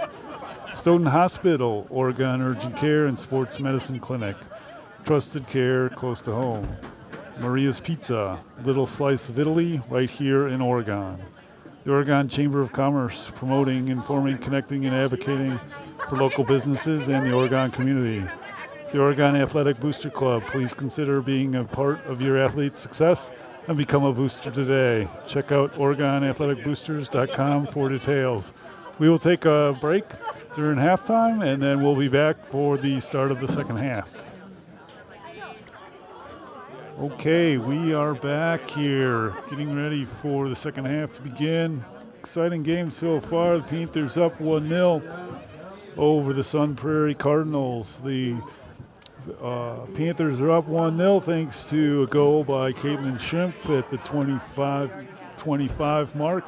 Stoughton Hospital, Oregon Urgent Care and Sports Medicine Clinic. Trusted care close to home. Maria's Pizza, little slice of Italy right here in Oregon. The Oregon Chamber of Commerce, promoting, informing, connecting, and advocating for local businesses and the Oregon community. The Oregon Athletic Booster Club, please consider being a part of your athlete's success and become a booster today. Check out OregonAthleticBoosters.com for details. We will take a break during halftime, and then we'll be back for the start of the second half. Okay, we are back here, getting ready for the second half to begin. Exciting game so far. The Panthers up 1-0 over the Sun Prairie Cardinals. The Panthers are up 1-0 thanks to a goal by Caitlin Schimpf at the 25 mark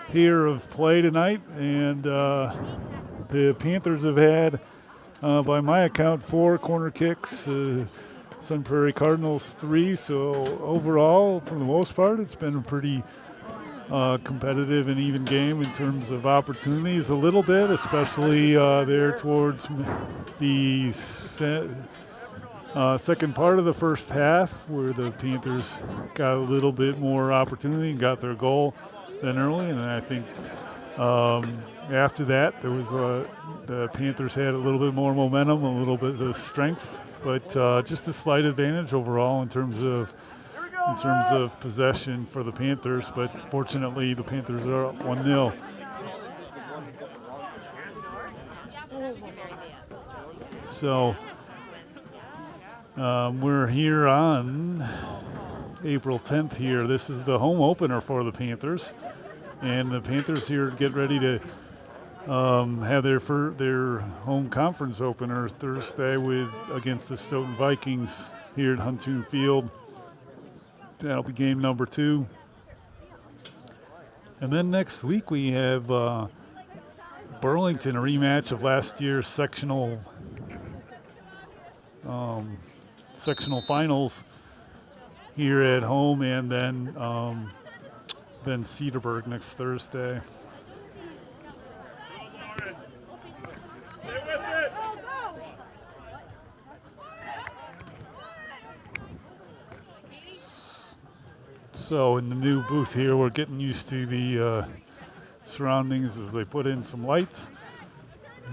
here of play tonight. And the Panthers have had, by my account, 4 corner kicks. Sun Prairie Cardinals 3. So overall, for the most part, it's been a pretty competitive and even game in terms of opportunities a little bit, especially there towards the second part of the first half, where the Panthers got a little bit more opportunity and got their goal than early. And I think after that, there was the Panthers had a little bit more momentum, a little bit of strength, but just a slight advantage overall in terms of possession for the Panthers. But fortunately, the Panthers are up 1-0. So we're here on April 10th here. This is the home opener for the Panthers. And the Panthers here get ready to have their home conference opener Thursday against the Stoughton Vikings here at Huntoon Field. That'll be game number 2. And then next week we have Burlington, a rematch of last year's sectional finals here at home, and then Cedarburg next Thursday. So in the new booth here, we're getting used to the surroundings as they put in some lights,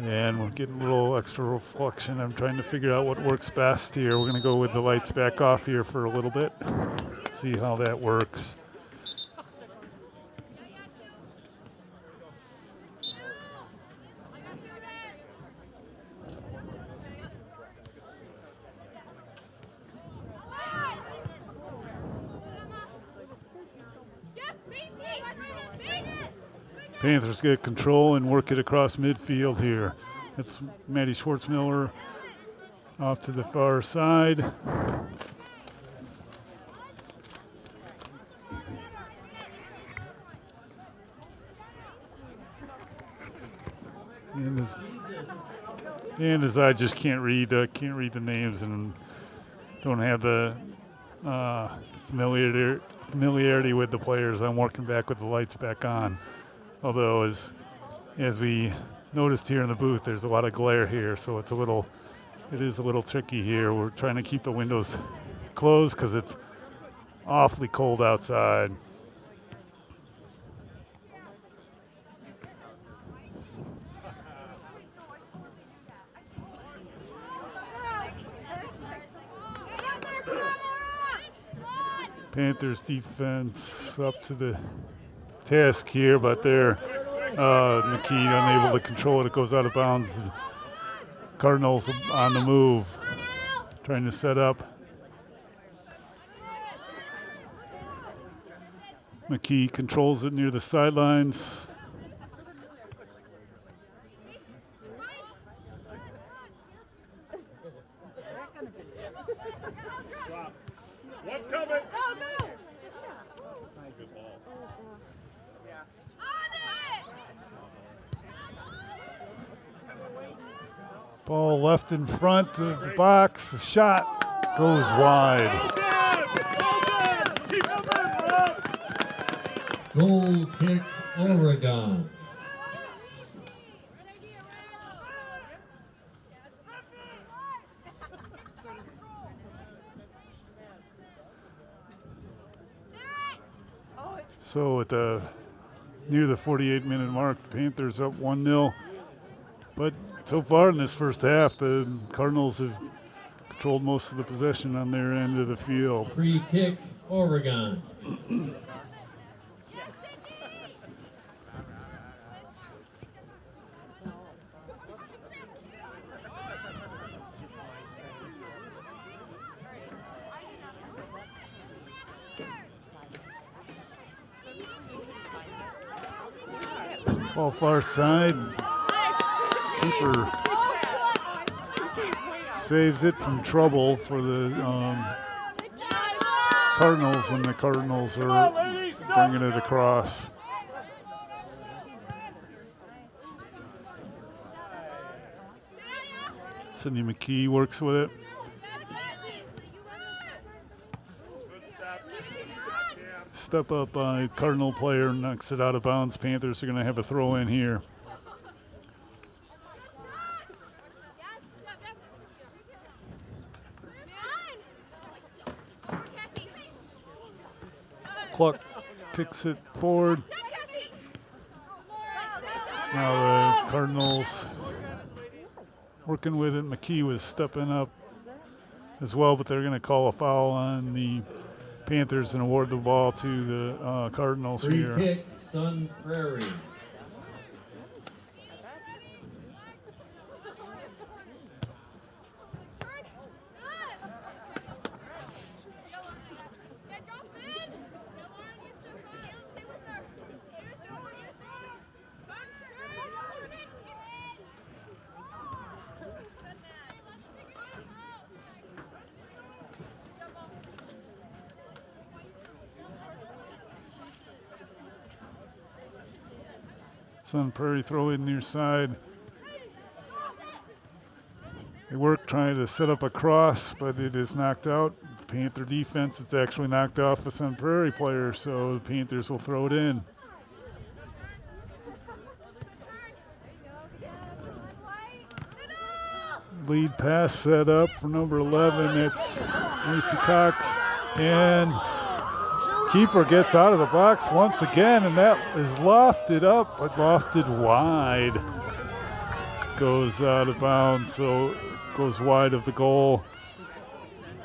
and we're getting a little extra reflection. I'm trying to figure out what works best here. We're going to go with the lights back off here for a little bit, see how that works. Panthers get control and work it across midfield here. It's Maddie Schwartzmiller off to the far side. And as I just can't read the names and don't have the familiarity with the players, I'm working back with the lights back on. Although, as we noticed here in the booth, there's a lot of glare here, so it is a little tricky here. We're trying to keep the windows closed because it's awfully cold outside. Panthers defense up to the task here, but they're McKee unable to control it. It goes out of bounds. Cardinals on the move, trying to set up. McKee controls it near the sidelines. One's coming. Ball left in front of the box. The shot goes wide. Keep moving, Rob. Goal kick, Oregon. So at the near the 48-minute mark, the Panthers up 1-0. But so far in this first half, the Cardinals have controlled most of the possession on their end of the field. Free kick, Oregon. Ball far side. Keeper saves it from trouble for the Cardinals, and the Cardinals are bringing it across. Cindy McKee works with it. Step up by Cardinal player, knocks it out of bounds. Panthers are going to have a throw in here. Cluck kicks it forward. Now the Cardinals working with it. McKee was stepping up as well, but they're going to call a foul on the Panthers and award the ball to the Cardinals Free here. kick, Sun Prairie. Sun Prairie throw in near side. They work trying to set up a cross, but it is knocked out. Panther defense, it's actually knocked off a Sun Prairie player, so the Panthers will throw it in. Lead pass set up for number 11. It's Macy Cox, and keeper gets out of the box once again, and that is lofted up, but lofted wide. Goes out of bounds, so goes wide of the goal.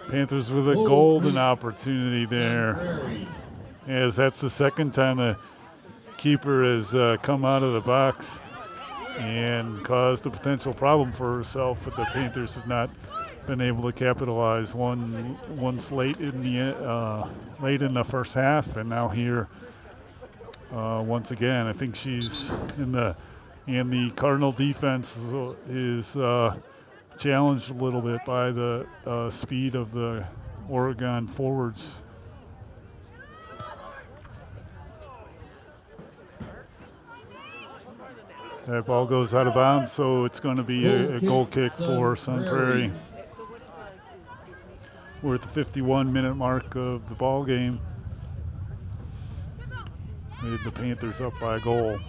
Panthers with a golden opportunity there, as that's the second time the keeper has come out of the box and caused a potential problem for herself, but the Panthers have not been able to capitalize. Once late in the first half, and now here once again. I think she's in the Cardinal defense is challenged a little bit by the speed of the Oregon forwards. That ball goes out of bounds, so it's going to be a goal kick for Sun Prairie. We're at the 51-minute mark of the ball game. Made the Panthers up by a goal.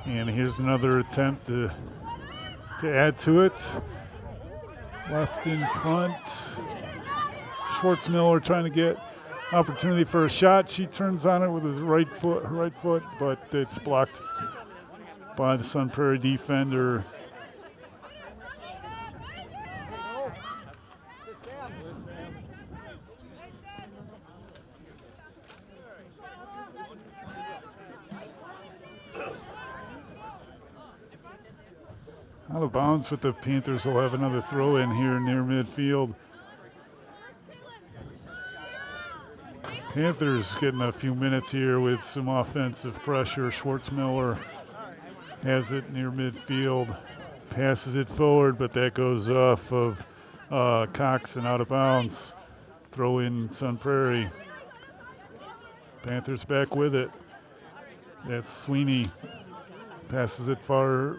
And here's another attempt to add to it. Left in front. Schwartz-Miller trying to get opportunity for a shot. She turns on it with her right foot, but it's blocked by the Sun Prairie defender. Out of bounds, but the Panthers will have another throw in here near midfield. Panthers getting a few minutes here with some offensive pressure. Schwartzmiller has it near midfield, passes it forward, but that goes off of Cox and out of bounds. Throw in Sun Prairie. Panthers back with it. That's Sweeney. Passes it far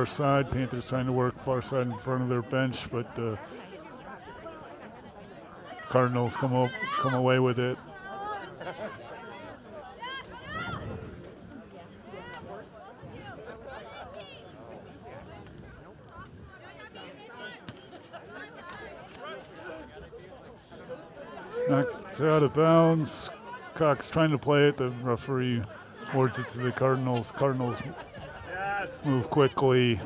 side. Panthers trying to work far side in front of their bench, but the Cardinals come away with it. Knocked out of bounds. Cox trying to play it. The referee awards it to the Cardinals. Cardinals move quickly.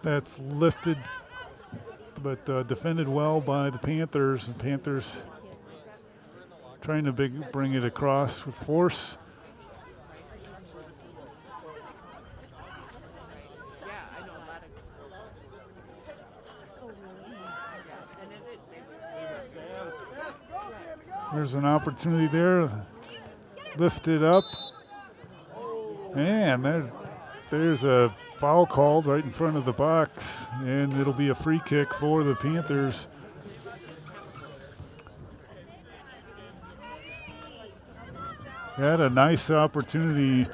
That's lifted, but defended well by the Panthers. And Panthers trying to bring it across with force. There's an opportunity there. Lift it up. And there's a foul called right in front of the box, and it'll be a free kick for the Panthers. Had a nice opportunity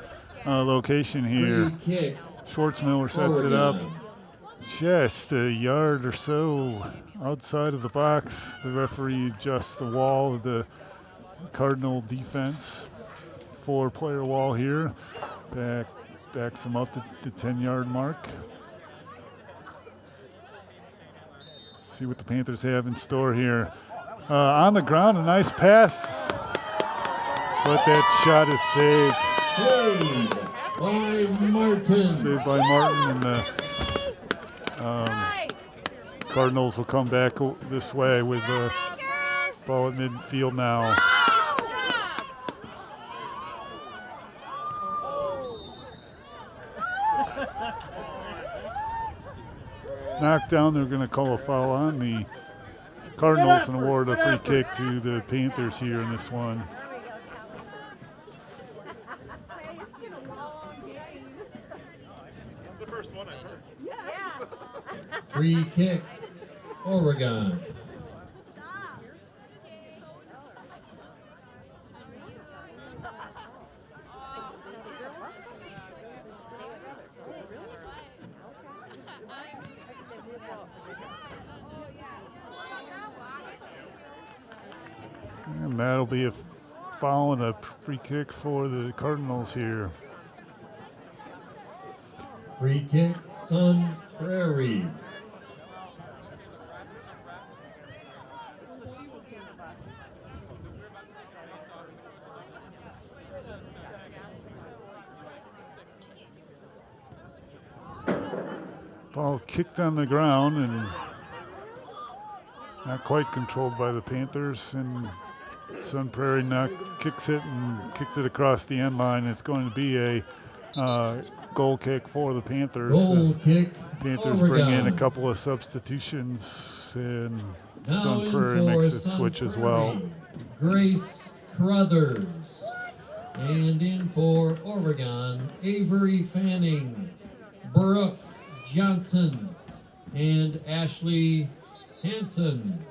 location here. Free kick. Schwartzmiller sets it up just a yard or so outside of the box. The referee adjusts the wall of the Cardinal defense. 4-player wall here. Backs them up to the 10-yard mark. See what the Panthers have in store here. On the ground, a nice pass, but that shot is saved. Saved by Martin. Saved by Martin, and the Cardinals will come back this way with the ball at midfield now. Knocked down, they're going to call a foul on the Cardinals and award a free kick to the Panthers here in this one. It's the first one I've heard. Free kick, Oregon. And that'll be a foul and a free kick for the Cardinals here. Free kick, Sun Prairie. Ball kicked on the ground and not quite controlled by the Panthers, and Sun Prairie kicks it across the end line. It's going to be a goal kick for the Panthers. Goal kick, Panthers Oregon. bring in a couple of substitutions, and Now Sun in Prairie for makes it Sun switch as well. Prairie, Grace Crothers. And in for Oregon, Avery Fanning, Brooke Johnson, and Ashley Hansen.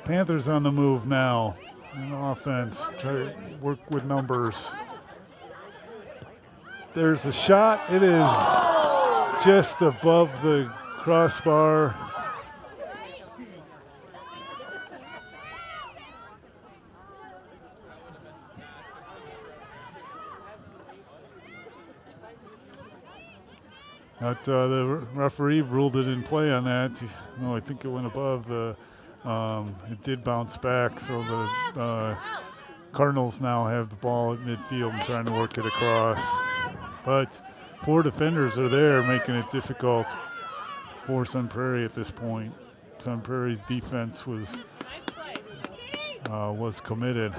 Panthers on the move now. In offense, try to work with numbers. There's a shot. It is just above the crossbar. But the referee ruled it in play on that. No, I think it went above the. It did bounce back, so the Cardinals now have the ball at midfield and trying to work it across. But 4 defenders are there, making it difficult for Sun Prairie at this point. Sun Prairie's defense was was committed.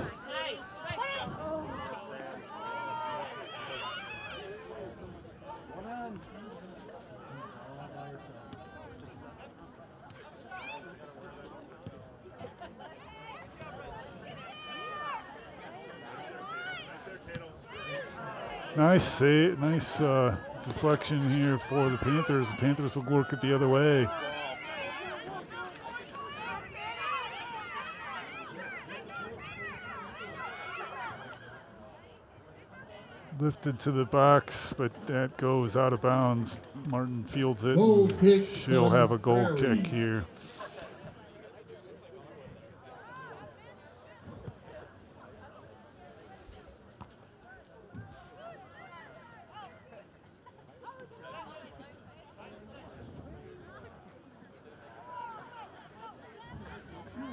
Nice save, nice deflection here for the Panthers. The Panthers will work it the other way. Lifted to the box, but that goes out of bounds. Martin fields it. Goal kick. She'll have a goal Prairie. kick here.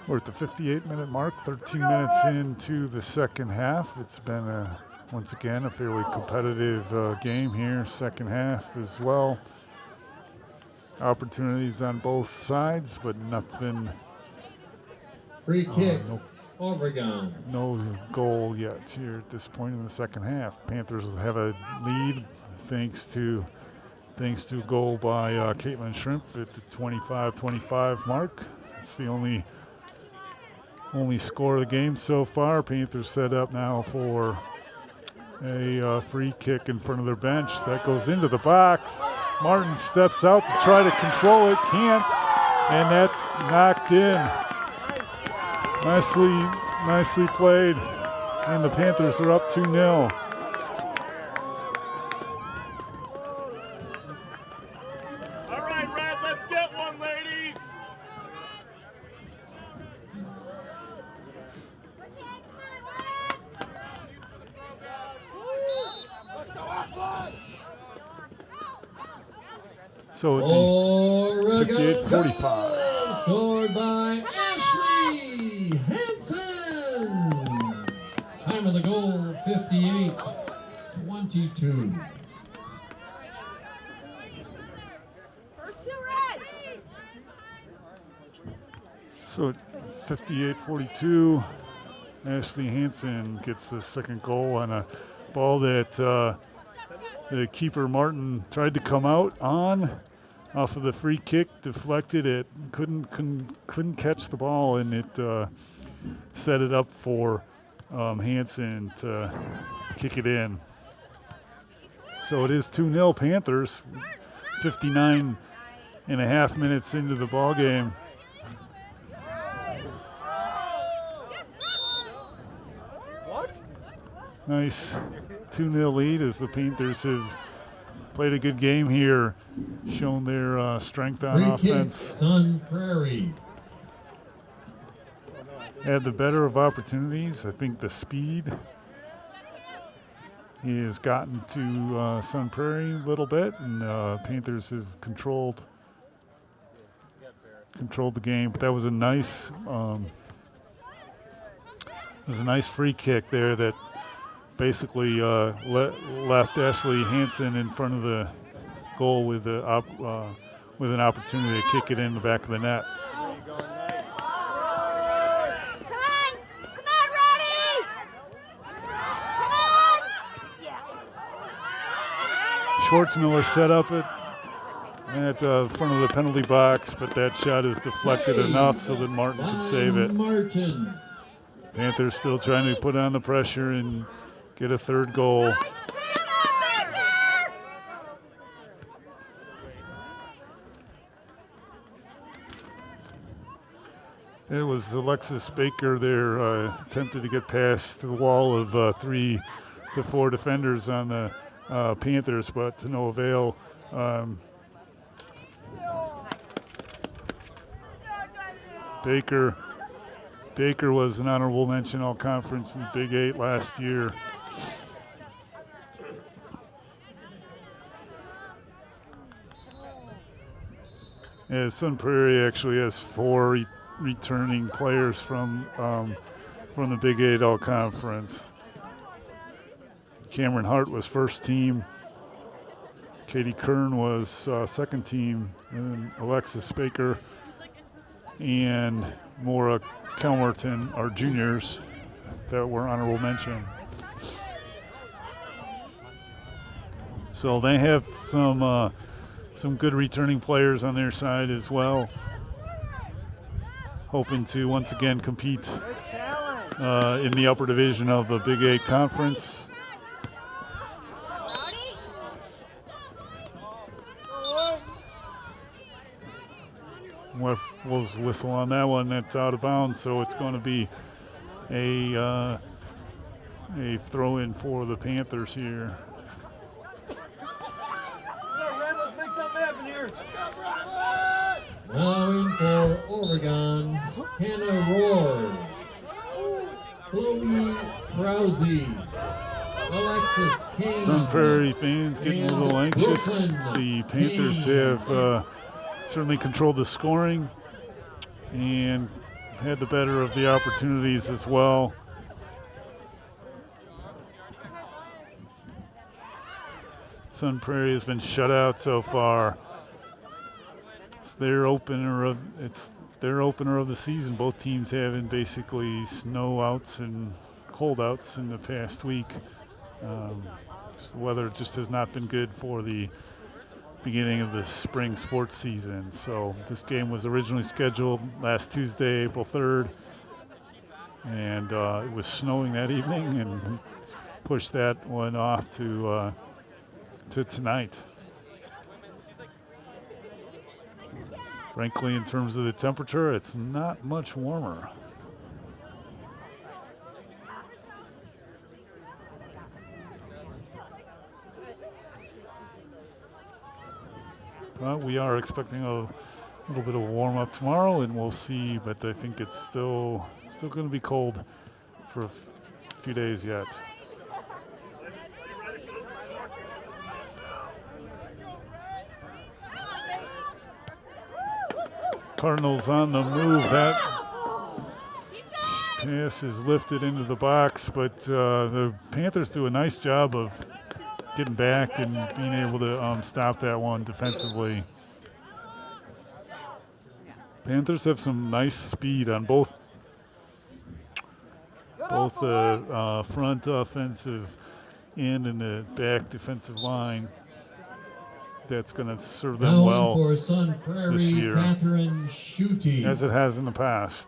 We're at the 58-minute mark, 13 minutes into the second half. It's been, once again, a fairly competitive game here, second half as well. Opportunities on both sides, but nothing. Free kick. No, Oregon. no goal yet here at this point in the second half. Panthers have a lead thanks to a goal by Caitlin Shrimp at the 25-25 mark. It's the only score of the game so far. Panthers set up now for a free kick in front of their bench. That goes into the box. Martin steps out to try to control it, can't, and that's knocked in. Nicely played, and the Panthers are up 2-0. All right, Red, let's get one, ladies. So at the Oregon 58-45. scored by Ashley Hansen. Time of the goal, 58-22. First two red. So at 58-42, Ashley Hansen gets the second goal on a ball that the keeper Martin tried to come out on off of the free kick, deflected it, couldn't catch the ball, and it set it up for Hansen to kick it in. So it is 2-0 Panthers, 59 and a half minutes into the ball game. Nice 2-0 lead as the Panthers have played a good game here, shown their strength on Free kick, offense. Sun Prairie. Had the better of opportunities. I think the speed he has gotten to Sun Prairie a little bit, and Panthers have controlled the game. But that was a nice free kick there that basically left Ashley Hansen in front of the goal with an opportunity to kick it in the back of the net. Schwartzmiller set up it at front of the penalty box, but that shot is deflected enough so that Martin could save it. Martin. Panthers still trying to put on the pressure and get a third goal. It was Alexis Baker there, attempted to get past the wall of 3 to 4 defenders on the Panthers, but to no avail. Baker was an honorable mention all conference in the Big 8 last year. Yeah, Sun Prairie actually has 4 returning players from the Big 8 all conference. Cameron Hart was first team. Katie Kern was second team, and then Alexis Baker and Maura Kelmerton are juniors that were honorable mention. So they have some good returning players on their side as well, hoping to once again compete in the upper division of the Big 8 Conference. Wolves whistle on that one. That's out of bounds, so it's going to be a throw-in for the Panthers here. Now in for Oregon, Hannah Rohr, Chloe Krause, Alexis Kane. Sun Prairie fans getting a little anxious. The Panthers have certainly controlled the scoring and had the better of the opportunities as well. Sun Prairie has been shut out so far. It's their opener of the season. Both teams having basically snow outs and cold outs in the past week. The weather just has not been good for the beginning of the spring sports season. So this game was originally scheduled last Tuesday, April 3rd, and it was snowing that evening and pushed that one off to tonight. Frankly, in terms of the temperature, it's not much warmer. Well, we are expecting a little bit of a warm up tomorrow, and we'll see. But I think it's still going to be cold for a few days yet. Cardinals on the move. That pass is lifted into the box, but the Panthers do a nice job of getting back and being able to stop that one defensively. Panthers have some nice speed on both the front offensive end and the back defensive line. That's going to serve them now well for Sun Prairie, this year, Catherine Schutte. as it has in the past.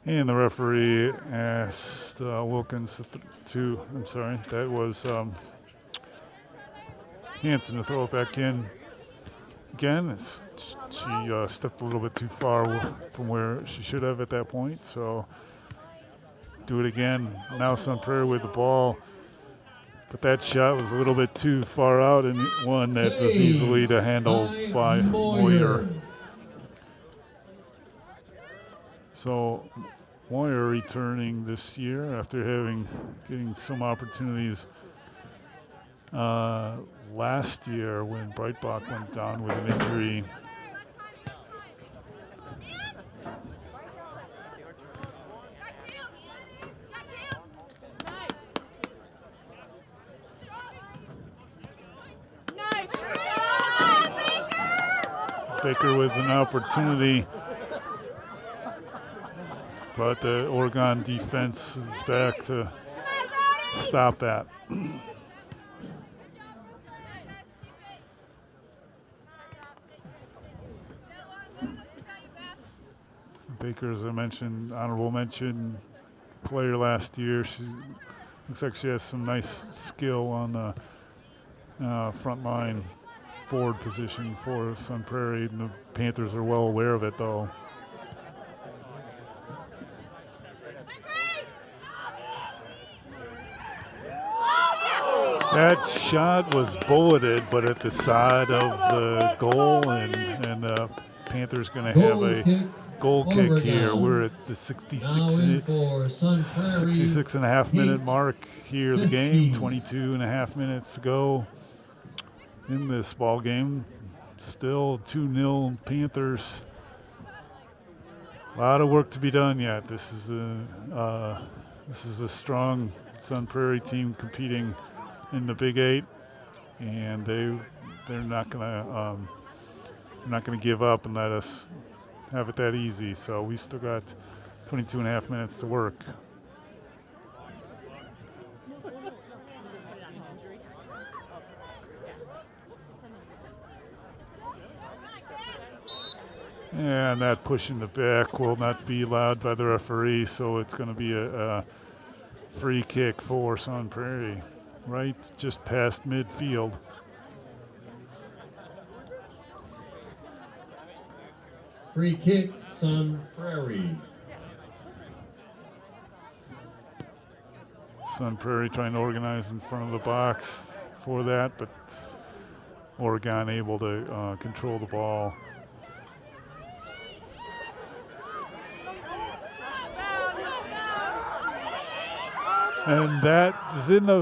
And the referee asked Wilkins that was Hanson to throw it back in again. She stepped a little bit too far from where she should have at that point, so do it again. Now Sun Prairie with the ball, but that shot was a little bit too far out and one that was easily to handle by Moyer. So Moyer returning this year after getting some opportunities last year when Breitbach went down with an injury. Baker with an opportunity, but the Oregon defense is back to stop that. Baker, as I mentioned, honorable mention player last year. She looks like she has some nice skill on the front line forward position for Sun Prairie, and the Panthers are well aware of it, though. That shot was bulleted, but at the side of the goal, and the Panthers going to have a goal kick here. We're at the 66 and a half minute mark here of the game, 22 and a half minutes to go. in this ball game. Still 2-0 Panthers. A lot of work to be done yet. This is a strong Sun Prairie team competing in the Big 8, and they're not gonna give up and let us have it that easy. So we still got 22 and a half minutes to work. And that push in the back will not be allowed by the referee, so it's going to be a free kick for Sun Prairie, right just past midfield. Free kick, Sun Prairie. Sun Prairie trying to organize in front of the box for that, but Oregon able to control the ball. And that is in the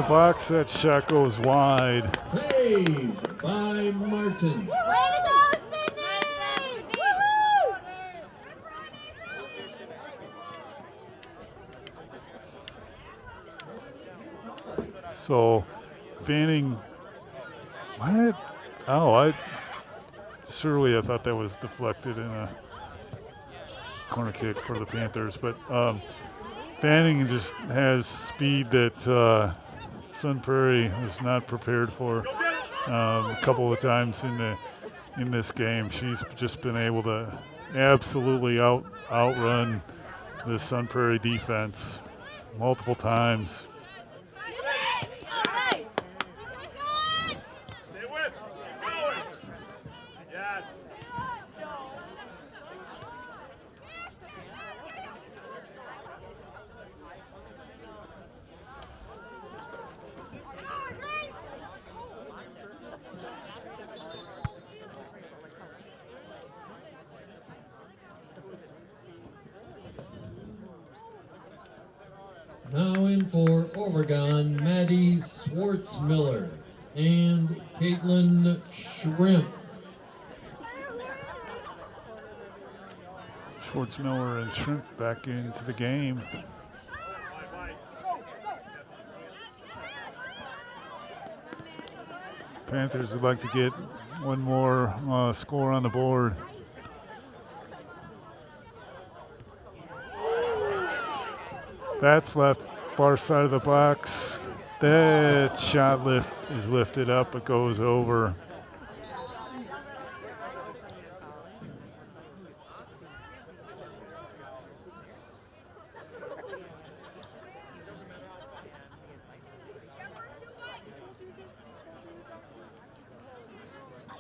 box. That shot goes wide. Saved by Martin. Way to go, Sydney! Woohoo! So, Fanning, what? Oh, I thought that was deflected in a corner kick for the Panthers, but Fanning just has speed that Sun Prairie was not prepared for. A couple of times in this game, she's just been able to absolutely outrun the Sun Prairie defense multiple times. Stay with. Going. Yes. Now in for Oregon, Maddie Swartzmiller and Caitlin Shrimp. Schwartzmiller and Shrimp back into the game. Panthers would like to get one more score on the board. That's left far side of the box. That shot is lifted up, it goes over.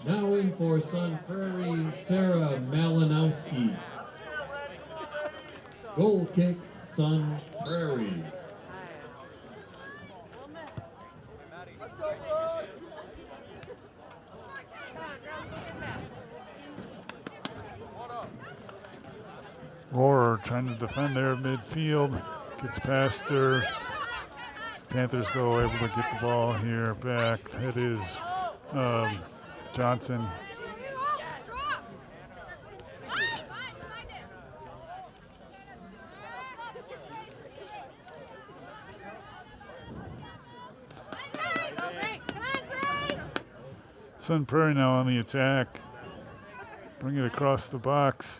Now in for Sun Prairie, Sarah Malinowski. Goal kick, Sun Prairie. Rohrer trying to defend there midfield, gets past her. Panthers though able to get the ball here back. That is Johnson. Sun Prairie now on the attack. Bring it across the box.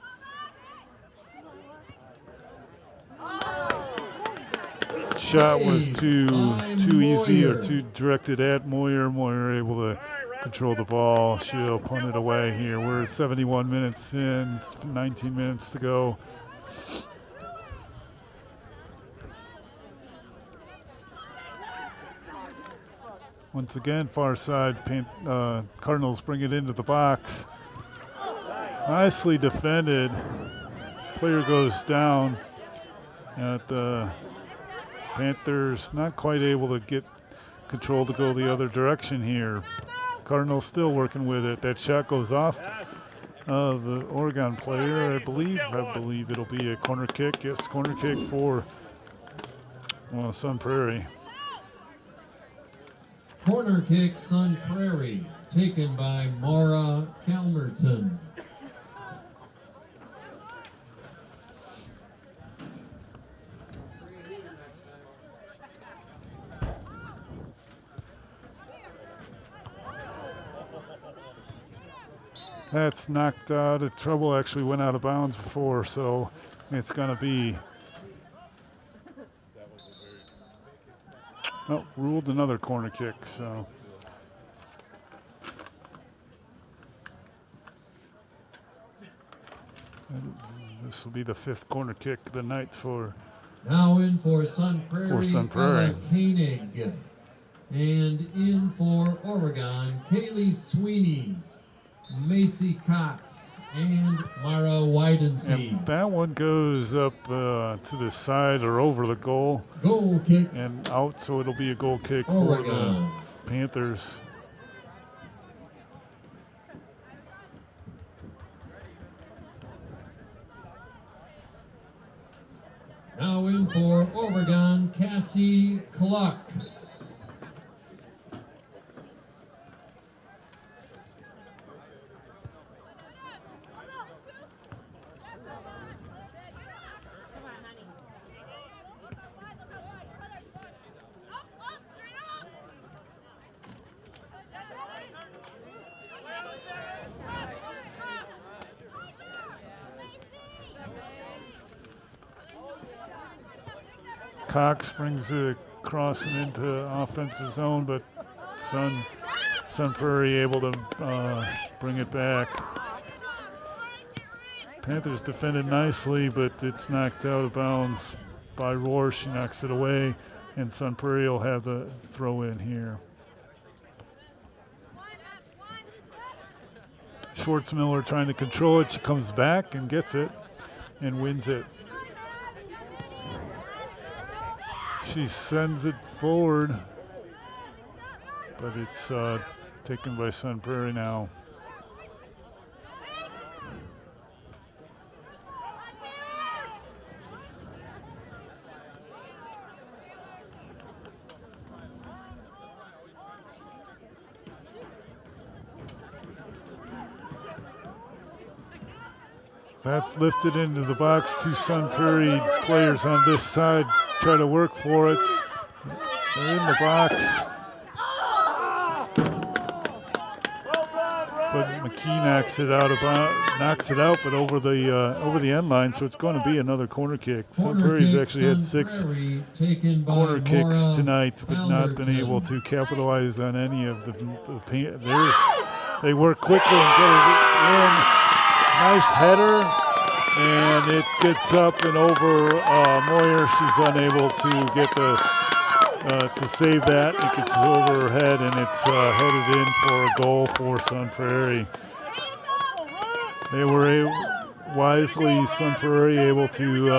Shot was too easy or too directed at Moyer. Moyer able to control the ball. She'll punt it away here. We're at 71 minutes in, 19 minutes to go. Once again, far side, Cardinals bring it into the box. Nicely defended. Player goes down. At the Panthers not quite able to get control to go the other direction here. Cardinals still working with it. That shot goes off the Oregon player, I believe it'll be a corner kick. Yes, corner kick for Sun Prairie. Corner kick, Sun Prairie, taken by Maura Calmerton. That's knocked out of trouble. Actually went out of bounds before, so it's going to be. Oh, ruled another corner kick. So. This will be the 5th corner kick of the night for. Now in for Sun Prairie, Ella Koenig. And in for Oregon, Kaylee Sweeney, Macy Cox, and Mara Widensee. And that one goes up to the side or over the goal. Goal kick. And out, so it'll be a goal kick Oregon. for the Panthers. Now in for Oregon, Cassie Cluck. Cox brings it crossing into offensive zone, but Sun Prairie able to bring it back. Panthers defended nicely, but it's knocked out of bounds by Rohr. She knocks it away, and Sun Prairie will have the throw in here. Schwartzmiller trying to control it. She comes back and gets it and wins it. She sends it forward, but it's taken by Sun Prairie now. That's lifted into the box. 2 Sun Prairie players on this side try to work for it. They're in the box. But McKee knocks it out, but over the end line, so it's going to be another corner kick. Sun Prairie's actually had 6 corner kicks tonight, but not been able to capitalize on any of theirs. They work quickly and get it in. Nice header, and it gets up and over Moyer. She's unable to get to save that. It gets over her head, and it's headed in for a goal for Sun Prairie. They were wisely, Sun Prairie, able to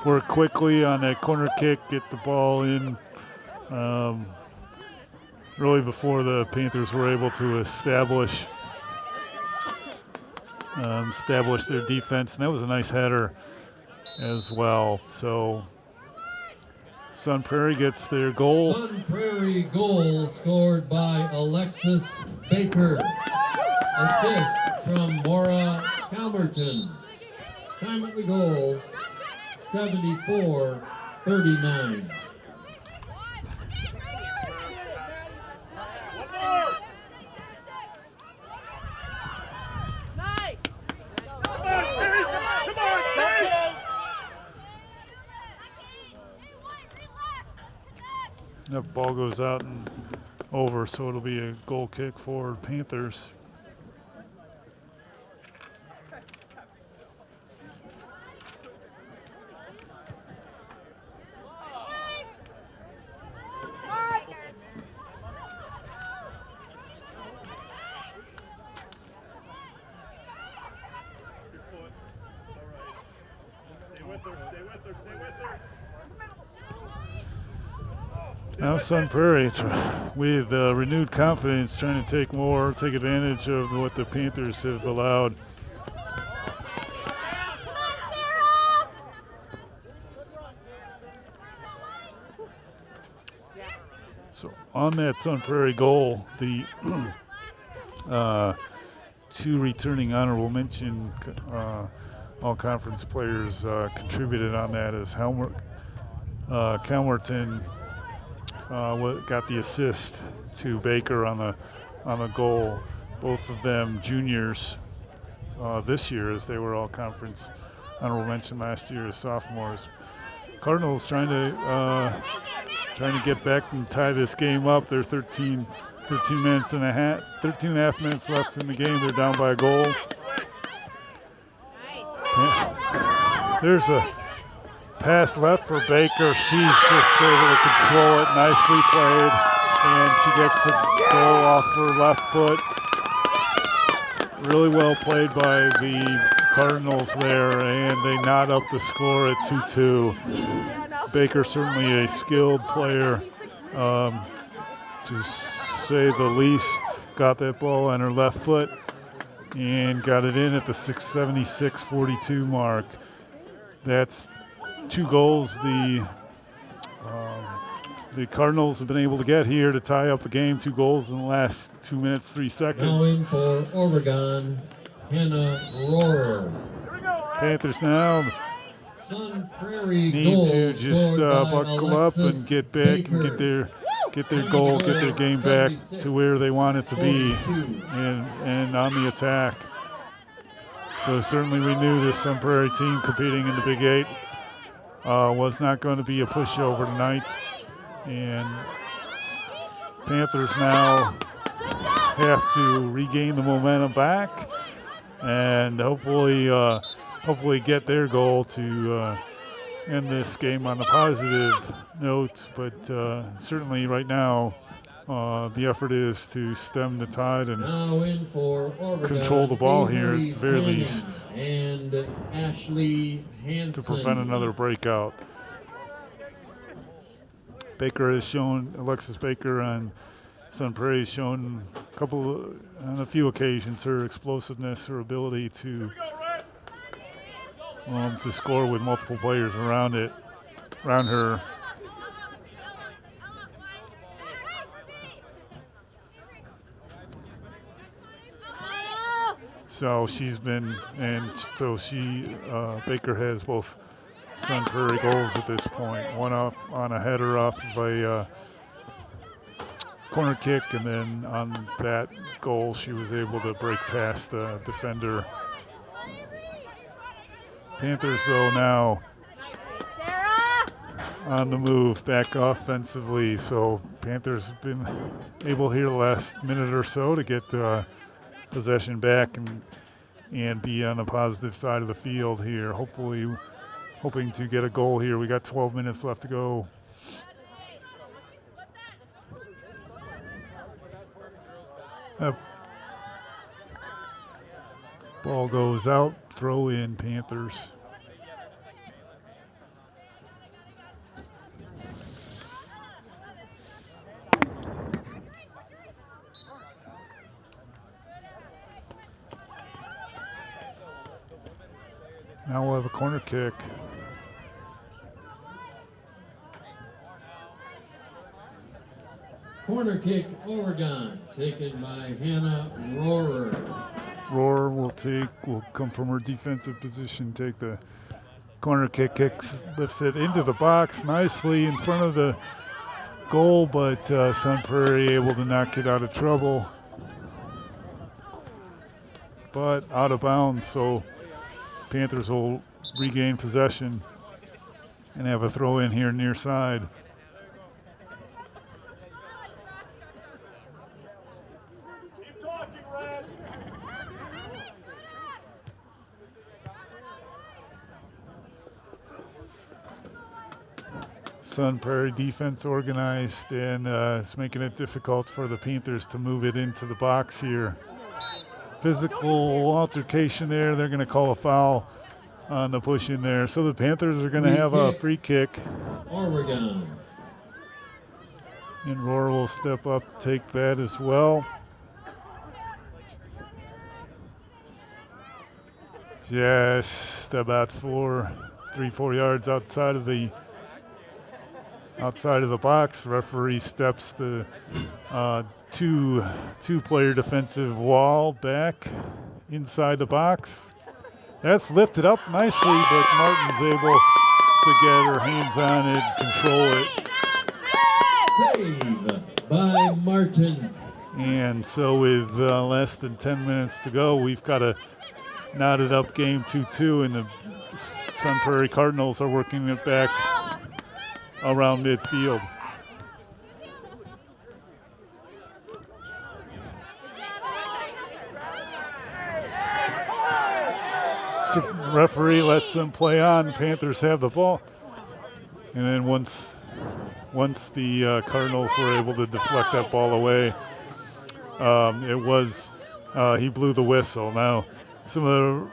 work quickly on that corner kick, get the ball in really before the Panthers were able to establish their defense, and that was a nice header as well. So Sun Prairie gets their goal. Sun Prairie goal scored by Alexis Baker. Assist from Maura Calmerton. Time at the goal, 74-39. That ball goes out and over, so it'll be a goal kick for Panthers. Now Sun Prairie, with renewed confidence, trying to take advantage of what the Panthers have allowed. So on that Sun Prairie goal, the two returning honorable mention all-conference players contributed on that as Calmerton got the assist to Baker on the goal. Both of them juniors this year, as they were all-conference honorable mention last year as sophomores. Cardinals trying to get back and tie this game up. They're 13 and a half minutes left in the game. They're down by a goal. There's a pass left for Baker. She's just able to control it. Nicely played. And she gets the goal off her left foot. Really well played by the Cardinals there, and they knot up the score at 2-2. Baker certainly a skilled player, to say the least. Got that ball on her left foot and got it in at the 6:76:42 mark. That's 2 goals the Cardinals have been able to get here to tie up the game. 2 goals in the last 2 minutes, 3 seconds. Now in for Oregon, Hannah Rohrer. Panthers now Sun Prairie need to just buckle up and get back and get their goal, get their game back to where they want it to be, and on the attack. So certainly we knew this Sun Prairie team competing in the Big 8 was not going to be a pushover tonight. And Panthers now have to regain the momentum back and hopefully get their goal to end this game on a positive note. But certainly right now the effort is to stem the tide and control the ball here at the very least and Ashley Hansen to prevent another breakout. Baker has shown, Alexis Baker on Sun Prairie has shown on a few occasions her explosiveness, her ability to score with multiple players around her. So Baker has both Sun Prairie goals at this point. One on a header off of a corner kick, and then on that goal she was able to break past the defender. Panthers though now on the move back offensively. So Panthers have been able here the last minute or so to get possession back and be on the positive side of the field here. Hoping to get a goal here. We got 12 minutes left to go. Ball goes out, throw in Panthers. Now we'll have a corner kick. Corner kick, Oregon, taken by Hannah Rohrer. Rohrer will come from her defensive position, take the corner kick, lifts it into the box nicely in front of the goal, but Sun Prairie able to not get out of trouble. But out of bounds, so Panthers will regain possession and have a throw in here near side. Sun Prairie defense organized, and it's making it difficult for the Panthers to move it into the box here. Physical altercation there. They're going to call a foul on the push in there. So the Panthers are going to have a free kick. Oregon. And Rohrer will step up to take that as well. Just about 3-4 yards outside of the outside of the box. The referee steps the two-player defensive wall back inside the box. That's lifted up nicely, but Martin's able to get her hands on it, control it. Save by Martin. And so with less than 10 minutes to go, we've got a knotted up game 2-2, and the Sun Prairie Cardinals are working it back around midfield. So referee lets them play on. The Panthers have the ball. And then once the Cardinals were able to deflect that ball away, he blew the whistle. Now, some of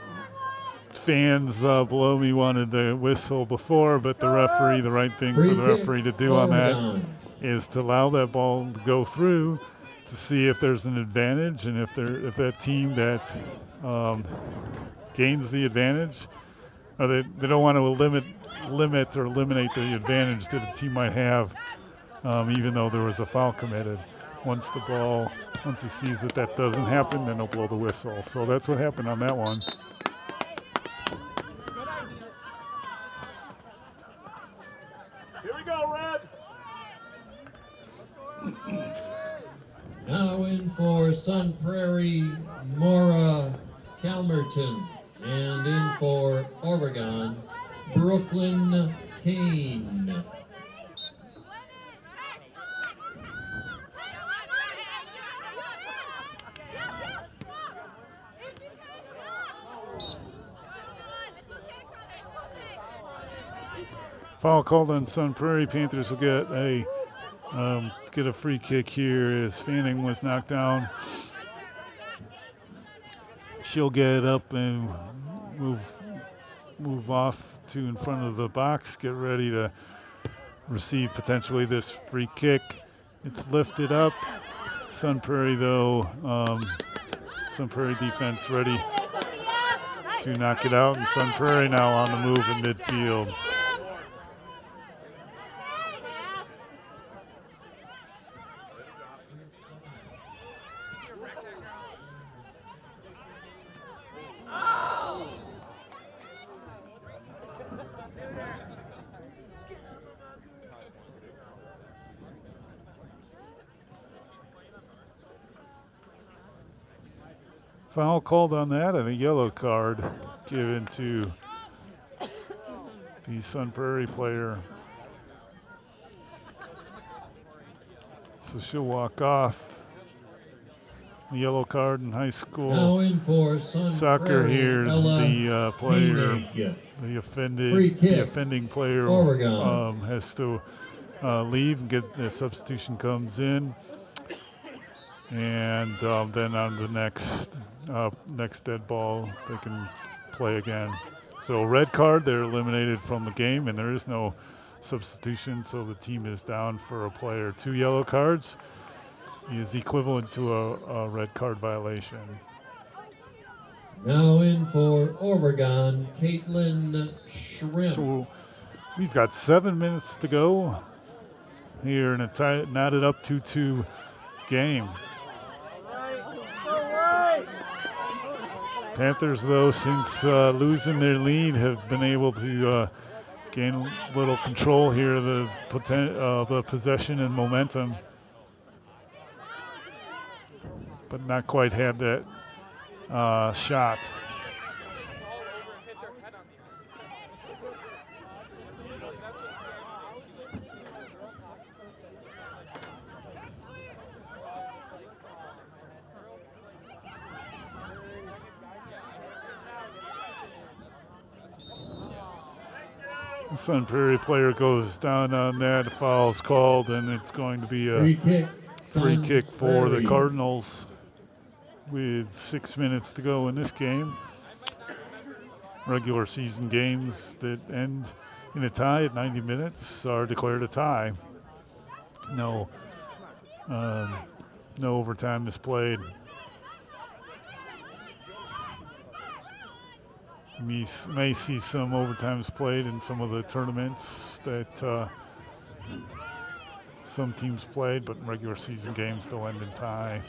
the fans below me wanted the whistle before, but the right thing for the referee to do on that is to allow that ball to go through to see if there's an advantage, and if that team that gains the advantage, or they don't want to limit or eliminate the advantage that a team might have, even though there was a foul committed. Once he sees that doesn't happen, then he'll blow the whistle. So that's what happened on that one. Here we go, Red. Now in for Sun Prairie, Maura Calmerton. And in for Oregon, Brooklyn Kane. Foul called on Sun Prairie. Panthers will get a free kick here as Fanning was knocked down. She'll get up and move off to in front of the box, get ready to receive potentially this free kick. It's lifted up. Sun Prairie though, Sun Prairie defense ready to knock it out, and Sun Prairie now on the move in midfield. Foul called on that, and a yellow card given to the Sun Prairie player. So she'll walk off. The yellow card in high school Now in for Sun soccer Prairie, here. Ella The player, Koenig. the Free kick, offending player Oregon. has to leave and get the substitution comes in. And then on the next dead ball, they can play again. So red card, they're eliminated from the game, and there is no substitution, so the team is down for a player. 2 yellow cards is equivalent to a red card violation. Now in for Oregon, Caitlin Shrimp. So we've got 7 minutes to go here in a knotted up 2-2 game. Panthers, though, since losing their lead, have been able to gain a little control here of the possession and momentum, but not quite had that shot. The Sun Prairie player goes down on that. Foul's called, and it's going to be a free kick for the Cardinals with 6 minutes to go in this game. Regular season games that end in a tie at 90 minutes are declared a tie. No overtime is played. We may see some overtimes played in some of the tournaments that some teams played, but in regular season games they'll end in tie.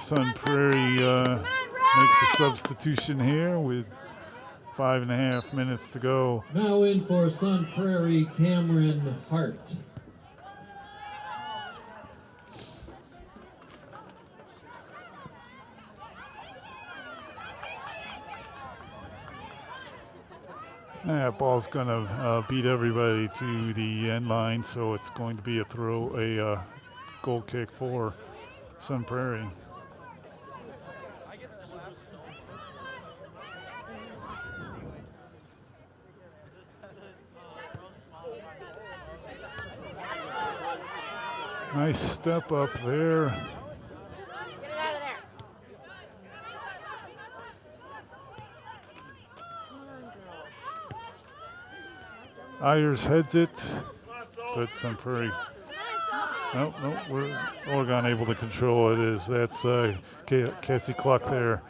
Sun Prairie makes a substitution here with 5.5 minutes to go. Now in for Sun Prairie, Cameron Hart. That ball's going to beat everybody to the end line, so it's going to be a goal kick for Sun Prairie. Nice step up there. Get it out of there. Ayers heads it, but Sun Prairie. Nope, we're Oregon able to control it. That's Cassie Cluck there.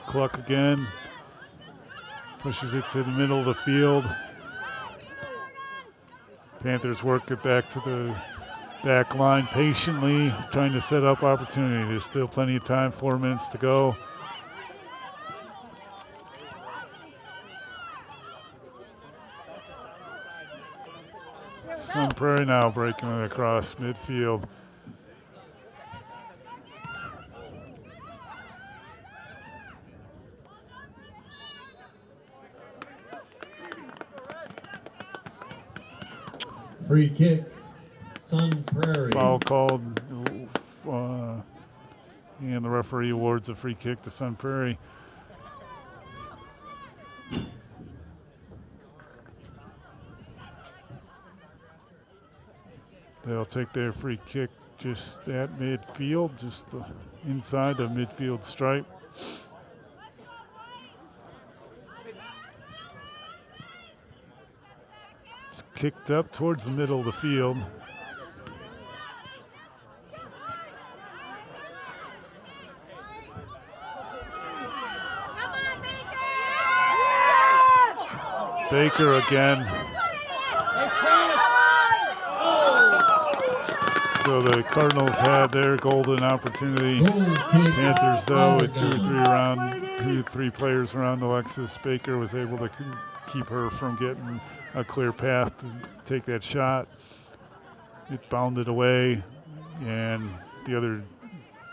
Cluck again. Pushes it to the middle of the field. Panthers work it back to the back line patiently, trying to set up opportunity. There's still plenty of time, 4 minutes to go. Sun Prairie now breaking it across midfield. Free kick, Sun Prairie. Foul called, and the referee awards a free kick to Sun Prairie. They'll take their free kick just at midfield, just inside the midfield stripe. It's kicked up towards the middle of the field. Baker again. So the Cardinals had their golden opportunity. Panthers, though, with two or three players around Alexis Baker, was able to keep her from getting a clear path to take that shot. It bounded away, and the other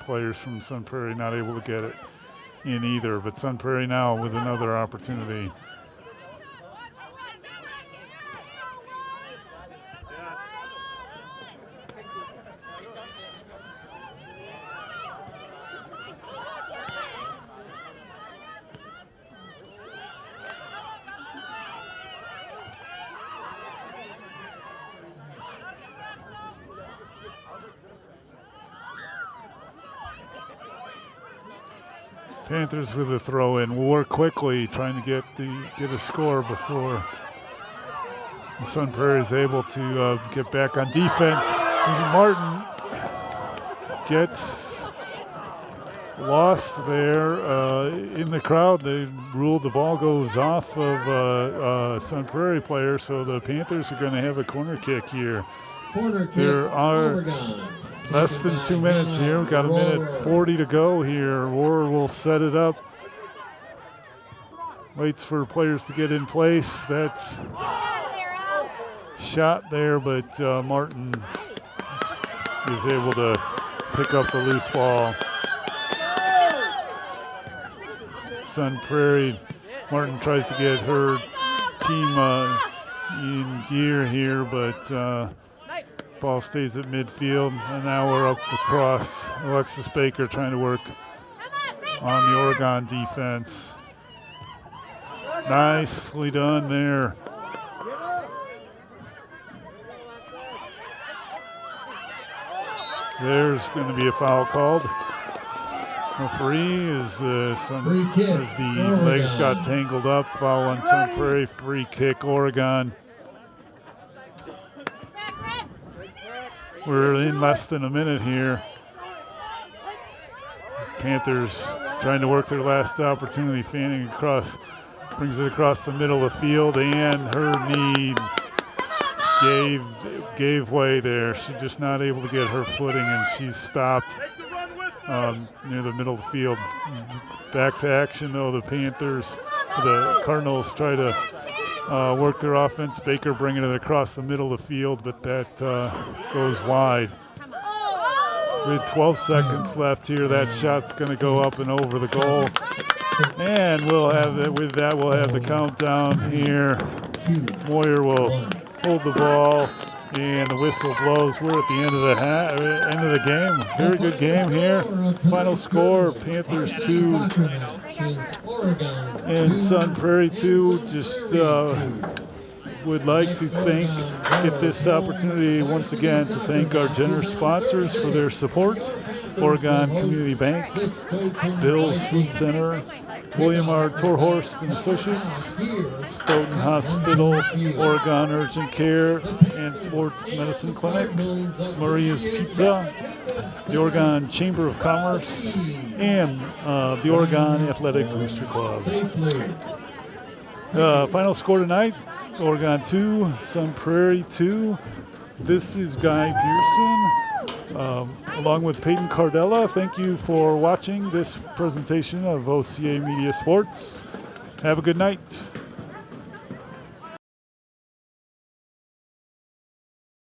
players from Sun Prairie not able to get it in either. But Sun Prairie now with another opportunity. Panthers with a throw in. We'll work quickly, trying to get a score before the Sun Prairie is able to get back on defense. And Martin gets lost there in the crowd. They ruled the ball goes off of a Sun Prairie player, so the Panthers are going to have a corner kick here. Corner kick, There are Oregon. less than 2 minutes here. We've got a minute 40 to go here. Roar will set it up. Waits for players to get in place. That's shot there, but Martin is able to pick up the loose ball. Sun Prairie, Martin tries to get her team in gear here, but ball stays at midfield, and now we're up across. Alexis Baker trying to work on the Oregon defense. Nicely done there. There's going to be a foul called. Referee as the legs got tangled up. Foul on Sun Prairie. Free kick, Oregon. We're in less than a minute here. Panthers trying to work their last opportunity. Fanning brings it across the middle of the field, and her knee gave way there. She's just not able to get her footing, and she's stopped near the middle of the field. Back to action, though. The Cardinals try to work their offense. Baker bringing it across the middle of the field, but that goes wide. With 12 seconds left here, that shot's going to go up and over the goal. And we'll have it. With that, we'll have the countdown here. Moyer will hold the ball, and the whistle blows. We're at the end of the game. Very good game here. Final score: Panthers 2 and Sun Prairie 2. Just would like to get this opportunity once again to thank our generous sponsors for their support: Oregon Community Bank, Bill's Food Center, William R. Torhorst and Associates, Stoughton Hospital, Oregon Urgent Care and Sports Medicine Clinic, Maria's Pizza, the Oregon Chamber of Commerce, and the Oregon Athletic Booster Club. Final score tonight: Oregon 2, Sun Prairie 2. This is Guy Pearson, along with Peyton Cardella. Thank you for watching this presentation of OCA Media Sports. Have a good night.